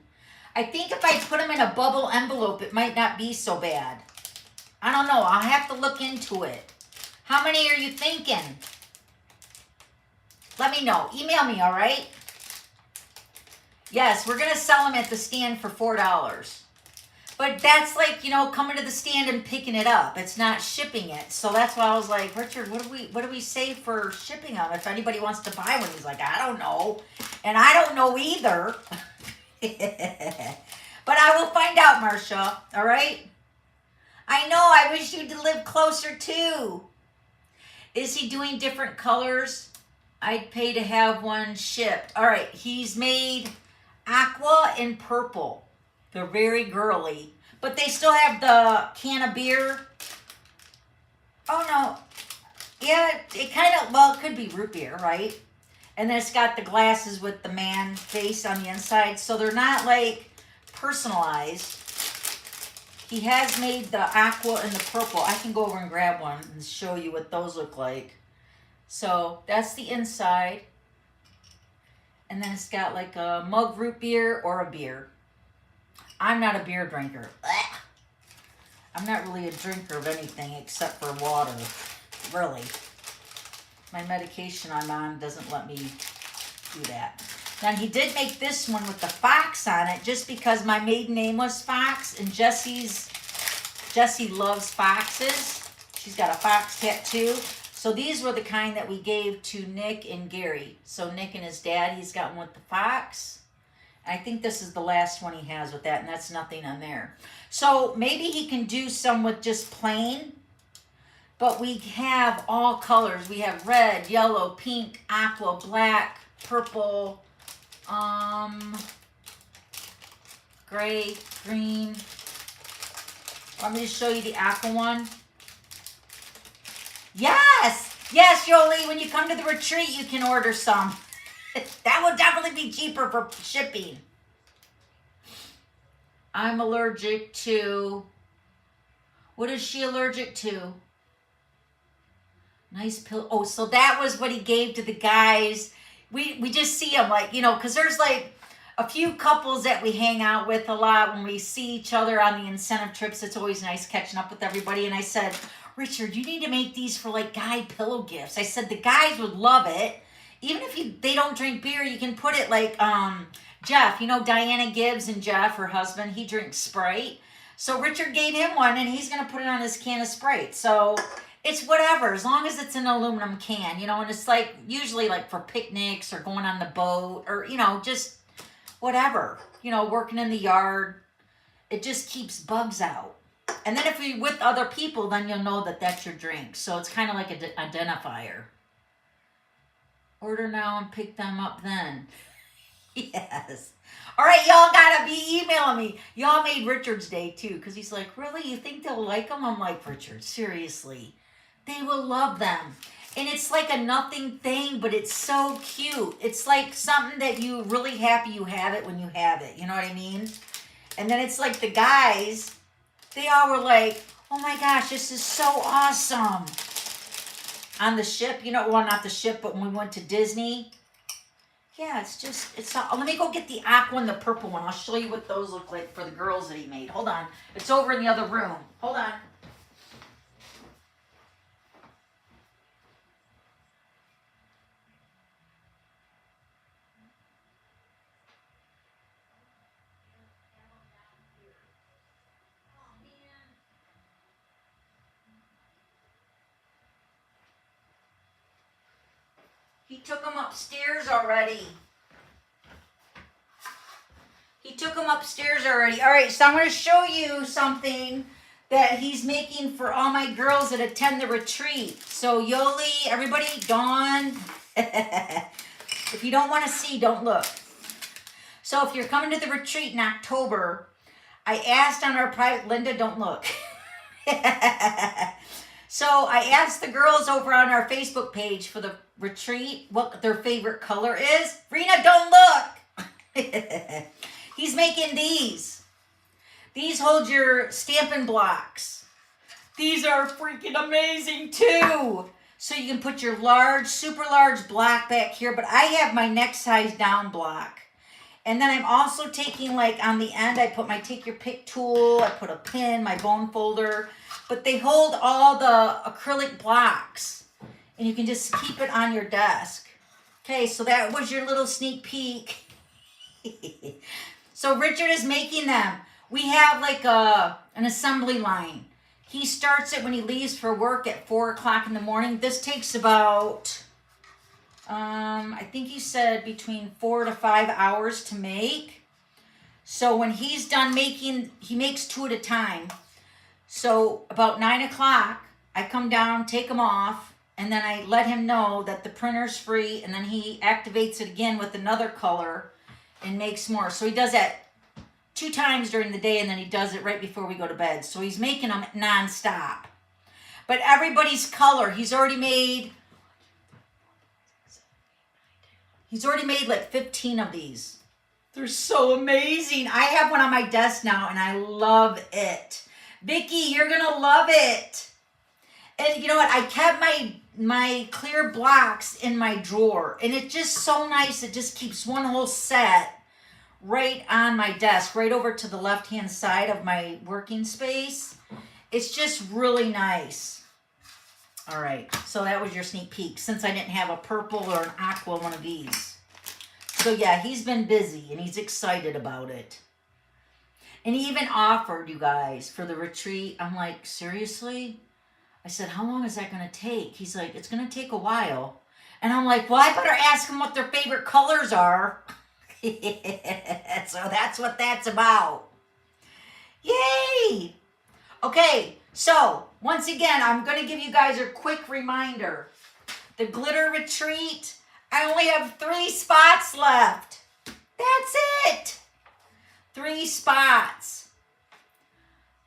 I think if I put them in a bubble envelope, it might not be so bad. I don't know. I'll have to look into it. How many are you thinking? Let me know. Email me, all right? Yes, we're going to sell them at the stand for $4. But that's like, you know, coming to the stand and picking it up. It's not shipping it. So that's why I was like, Richard, what do we say for shipping them? If anybody wants to buy one, he's like, I don't know. And I don't know either. But I will find out, Marsha. All right? I know. I wish you to live closer too. Is he doing different colors? I'd pay to have one shipped. All right. He's made aqua and purple. They're very girly. But they still have the can of beer. Oh, no. Yeah, it kind of, well, it could be root beer, right? And then it's got the glasses with the man face on the inside. So they're not, like, personalized. He has made the aqua and the purple. I can go over and grab one and show you what those look like. So that's the inside. And then it's got like a mug root beer or a beer. I'm not a beer drinker. I'm not really a drinker of anything except for water. Really. My medication I'm on doesn't let me do that. Now he did make this one with the fox on it just because my maiden name was Fox, and Jessie loves foxes. She's got a fox tattoo. So these were the kind that we gave to Nick and Gary. So Nick and his dad, he's got one with the fox. I think this is the last one he has with that, and that's nothing on there. So maybe he can do some with just plain, but we have all colors. We have red, yellow, pink, aqua, black, purple, gray, green. Want me to show you the aqua one? Yes! Yes, Yoli, when you come to the retreat, you can order some. That will definitely be cheaper for shipping. I'm allergic to... What is she allergic to? Nice pillow. Oh, so that was what he gave to the guys. We just see them like, you know, because there's like a few couples that we hang out with a lot when we see each other on the incentive trips. It's always nice catching up with everybody. And I said, Richard, you need to make these for like guy pillow gifts. I said the guys would love it. Even if they don't drink beer, you can put it like Jeff. You know Diana Gibbs and Jeff, her husband, he drinks Sprite. So Richard gave him one, and he's going to put it on his can of Sprite. So it's whatever, as long as it's an aluminum can, you know, and it's like usually like for picnics or going on the boat or, you know, just whatever, you know, working in the yard. It just keeps bugs out. And then if you're with other people, then you'll know that that's your drink. So it's kind of like an identifier. Order now and pick them up then. Yes. All right, y'all gotta be emailing me. Y'all made Richard's day too, because he's like, really? You think they'll like them? I'm like, Richard, seriously. They will love them. And it's like a nothing thing, but it's so cute. It's like something that you really happy you have it when you have it. You know what I mean? And then it's like the guys, they all were like, oh my gosh, this is so awesome. On the ship, you know, well, not the ship, but when we went to Disney. Yeah, it's not, let me go get the aqua and the purple one. I'll show you what those look like for the girls that he made. Hold on. It's over in the other room. Hold on. He took them upstairs already. All right, so I'm going to show you something that he's making for all my girls that attend the retreat. So Yoli, everybody, Dawn. If you don't want to see, don't look. So if you're coming to the retreat in October, I asked on our private, Linda, don't look. So I asked the girls over on our Facebook page for the retreat what their favorite color is. Rena, don't look. He's making these. These hold your Stampin' blocks. These are freaking amazing too. So you can put your large, super large block back here, but I have my next size down block. And then I'm also taking, like, on the end, I put my take your pick tool, I put a pin, my bone folder, but they hold all the acrylic blocks, and you can just keep it on your desk. Okay, so that was your little sneak peek. So Richard is making them. We have like an assembly line. He starts it when he leaves for work at 4 o'clock in the morning. This takes about, I think he said between 4 to 5 hours to make. So when he's done making, he makes 2 at a time. So about 9 o'clock, I come down, take them off, and then I let him know that the printer's free, and then he activates it again with another color and makes more. So he does that 2 times during the day, and then he does it right before we go to bed. So he's making them nonstop. But everybody's color, he's already made like 15 of these. They're so amazing. I have one on my desk now, and I love it. Vicky, you're going to love it. And you know what? I kept my clear blocks in my drawer, and it's just so nice. It just keeps one whole set right on my desk, right over to the left-hand side of my working space. It's just really nice. All right, so that was your sneak peek, since I didn't have a purple or an aqua one of these. So yeah, he's been busy, and he's excited about it. And he even offered, you guys, for the retreat. I'm like, seriously? I said, how long is that going to take? He's like, it's going to take a while. And I'm like, well, I better ask him what their favorite colors are. So that's what that's about. Yay! Okay, so once again, I'm going to give you guys a quick reminder. The glitter retreat, I only have 3 spots left. That's it. 3 spots.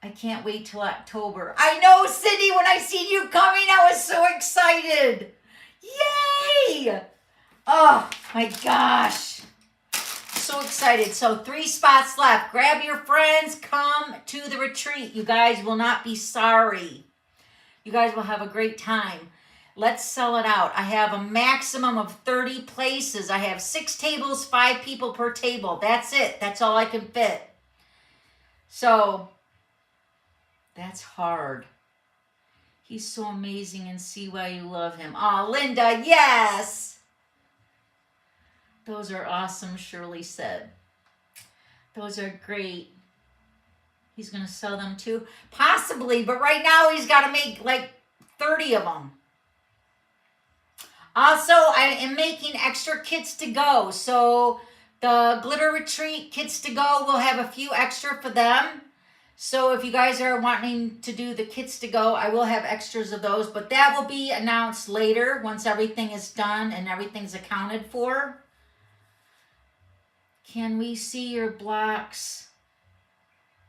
I can't wait till October. I know, Cindy, when I seen you coming, I was so excited. Yay! Oh my gosh. So excited. So 3 spots left. Grab your friends. Come to the retreat. You guys will not be sorry. You guys will have a great time. Let's sell it out. I have a maximum of 30 places. I have 6 tables, 5 people per table. That's it. That's all I can fit. So that's hard. He's so amazing and see why you love him. Aw, Linda, yes. Those are awesome, Shirley said. Those are great. He's going to sell them too? Possibly, but right now he's got to make like 30 of them. Also, I am making extra kits to go. So the glitter retreat kits to go, we'll have a few extra for them. So if you guys are wanting to do the kits to go, I will have extras of those. But that will be announced later once everything is done and everything's accounted for. Can we see your blocks?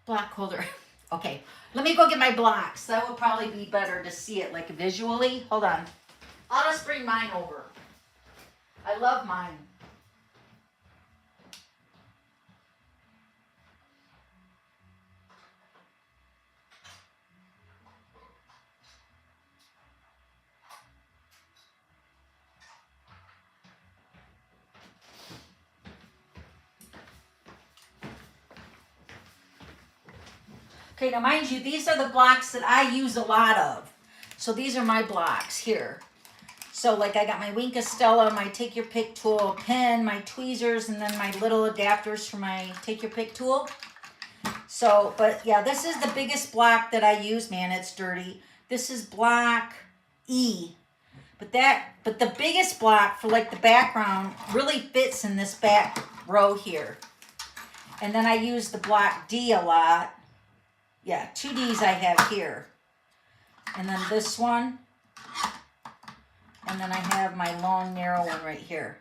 Block holder. Okay, let me go get my blocks. That will probably be better to see it like visually. Hold on. I'll just bring mine over. I love mine. Okay, now mind you, these are the blocks that I use a lot of. So these are my blocks here. So like I got my Wink Estella, my Take Your Pick tool, pen, my tweezers, and then my little adapters for my Take Your Pick tool. So, but yeah, this is the biggest block that I use. Man, it's dirty. This is block E. But the biggest block for like the background really fits in this back row here. And then I use the block D a lot. Yeah, 2 Ds I have here. And then this one. And then I have my long, narrow one right here.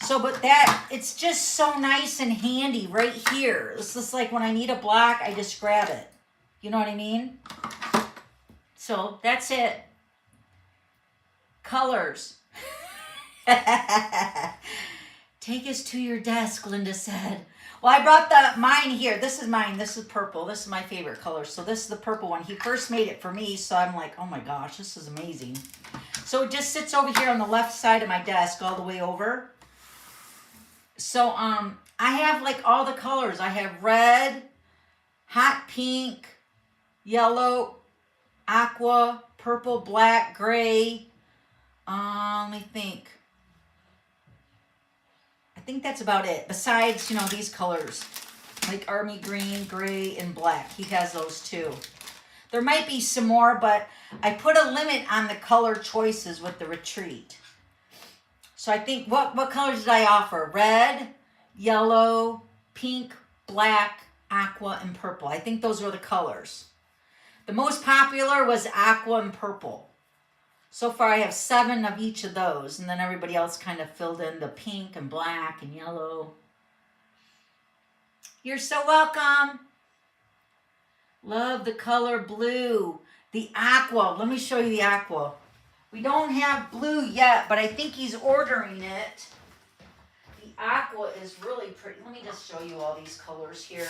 So, but that, it's just so nice and handy right here. It's just like when I need a block, I just grab it. You know what I mean? So, that's it. Colors. Take us to your desk, Linda said. Well, I brought mine here. This is mine. This is purple. This is my favorite color. So this is the purple one. He first made it for me, so I'm like, oh my gosh, this is amazing. So it just sits over here on the left side of my desk all the way over. So I have like all the colors. I have red, hot pink, yellow, aqua, purple, black, gray. Let me think. I think that's about it. Besides, you know, these colors. Like army green, gray, and black. He has those too. There might be some more, but I put a limit on the color choices with the retreat. So I think, what colors did I offer? Red, yellow, pink, black, aqua, and purple. I think those were the colors. The most popular was aqua and purple. So far I have 7 of each of those, and then everybody else kind of filled in the pink and black and yellow. You're so welcome. Love the color blue. The aqua. Let me show you the aqua. We don't have blue yet, but I think he's ordering it. The aqua is really pretty. Let me just show you all these colors here.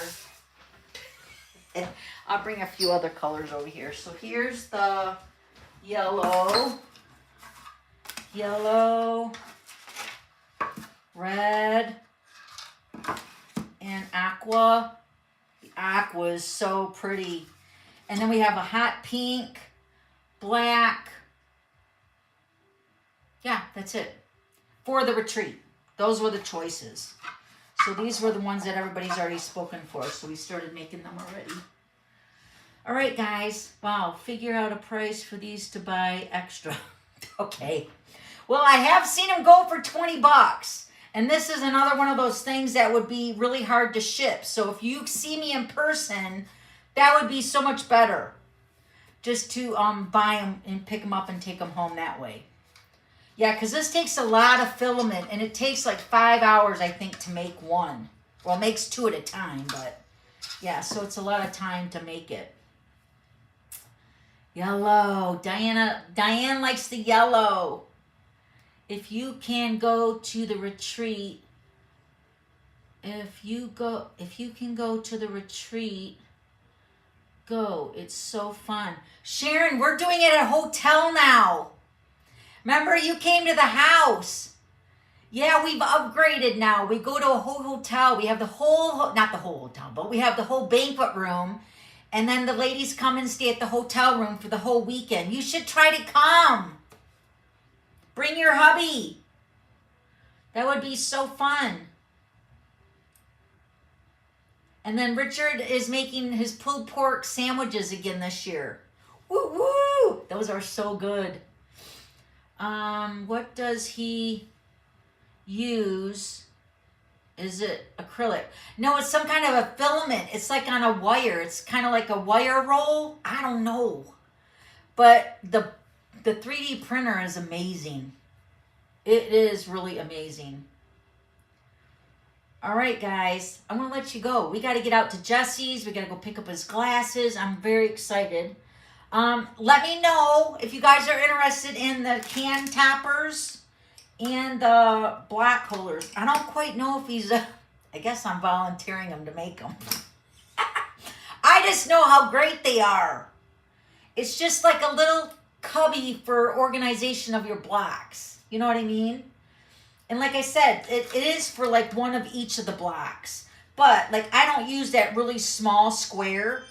I'll bring a few other colors over here. So here's the yellow, red, and aqua. The aqua is so pretty. And then we have a hot pink, black. Yeah, that's it. For the retreat. Those were the choices. So these were the ones that everybody's already spoken for. So we started making them already. All right, guys. Wow, figure out a price for these to buy extra. Okay. Well, I have seen them go for $20. And this is another one of those things that would be really hard to ship. So if you see me in person, that would be so much better. Just to buy them and pick them up and take them home that way. Yeah, because this takes a lot of filament, and it takes like 5 hours, I think, to make one. Well, it makes 2 at a time, but yeah, so it's a lot of time to make it. Yellow. Diane likes the yellow. If you can go to the retreat, if you can go to the retreat, go. It's so fun. Sharon, we're doing it at a hotel now. Remember, you came to the house. Yeah, we've upgraded now. We go to a whole hotel. We have the whole, not the whole hotel, but we have the whole banquet room. And then the ladies come and stay at the hotel room for the whole weekend. You should try to come. Bring your hubby. That would be so fun. And then Richard is making his pulled pork sandwiches again this year. Woo woo! Those are so good. What does he use? Is it acrylic? No, it's some kind of a filament. It's like on a wire. It's kind of like a wire roll. I don't know. But the 3D printer is amazing. It is really amazing. All right, guys. I'm going to let you go. We got to get out to Jessie's. We got to go pick up his glasses. I'm very excited. Let me know if you guys are interested in the can toppers and the block holders. I don't quite know if he's, I guess I'm volunteering him to make them. I just know how great they are. It's just like a little cubby for organization of your blocks. You know what I mean? And like I said, it is for like one of each of the blocks. But like I don't use that really small square.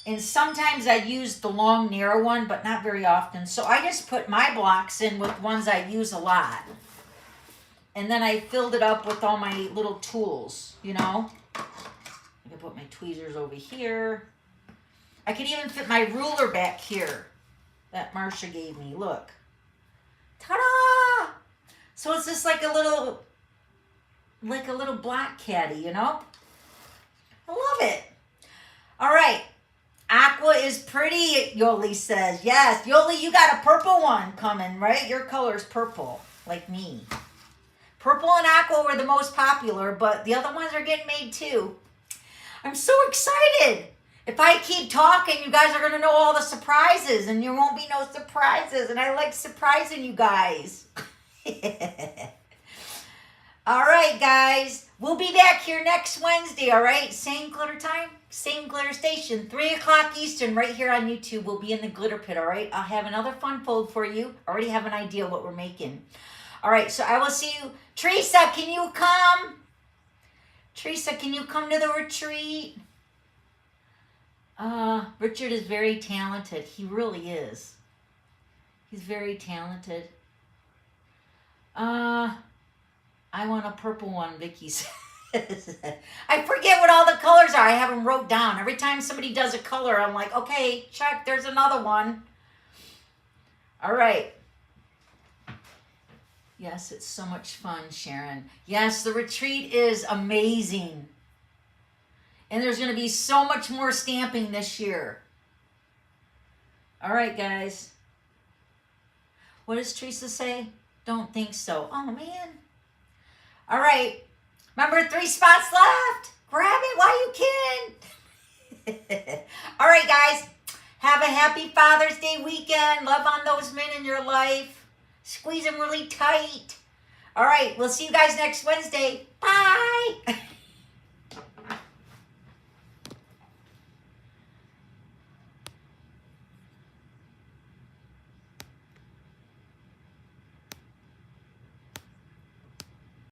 And sometimes I use the long, narrow one, but not very often. So I just put my blocks in with ones I use a lot. And then I filled it up with all my little tools, you know. I can put my tweezers over here. I could even fit my ruler back here that Marsha gave me. Look. Ta-da! So it's just like a little black caddy, you know. I love it. All right. Aqua is pretty, Yoli says. Yes, Yoli, you got a purple one coming, right? Your color's purple, like me. Purple and aqua were the most popular, but the other ones are getting made too. I'm so excited. If I keep talking, you guys are going to know all the surprises, and there won't be no surprises, and I like surprising you guys. All right, guys. We'll be back here next Wednesday, all right? Same glitter time, same glitter station, 3 o'clock Eastern, right here on YouTube. We'll be in the glitter pit, all right? I'll have another fun fold for you. I already have an idea what we're making. All right, so I will see you. Teresa, can you come? Teresa, can you come to the retreat? Richard is very talented. He really is. He's very talented. I want a purple one, Vicky says. I forget what all the colors are. I have them wrote down. Every time somebody does a color, I'm like, okay, check, there's another one. All right. Yes, it's so much fun, Sharon. Yes, the retreat is amazing. And there's going to be so much more stamping this year. All right, guys. What does Teresa say? Don't think so. Oh, man. All right. Remember, 3 spots left. Grab it while you can. All right, guys. Have a happy Father's Day weekend. Love on those men in your life. Squeeze them really tight. All right. We'll see you guys next Wednesday. Bye.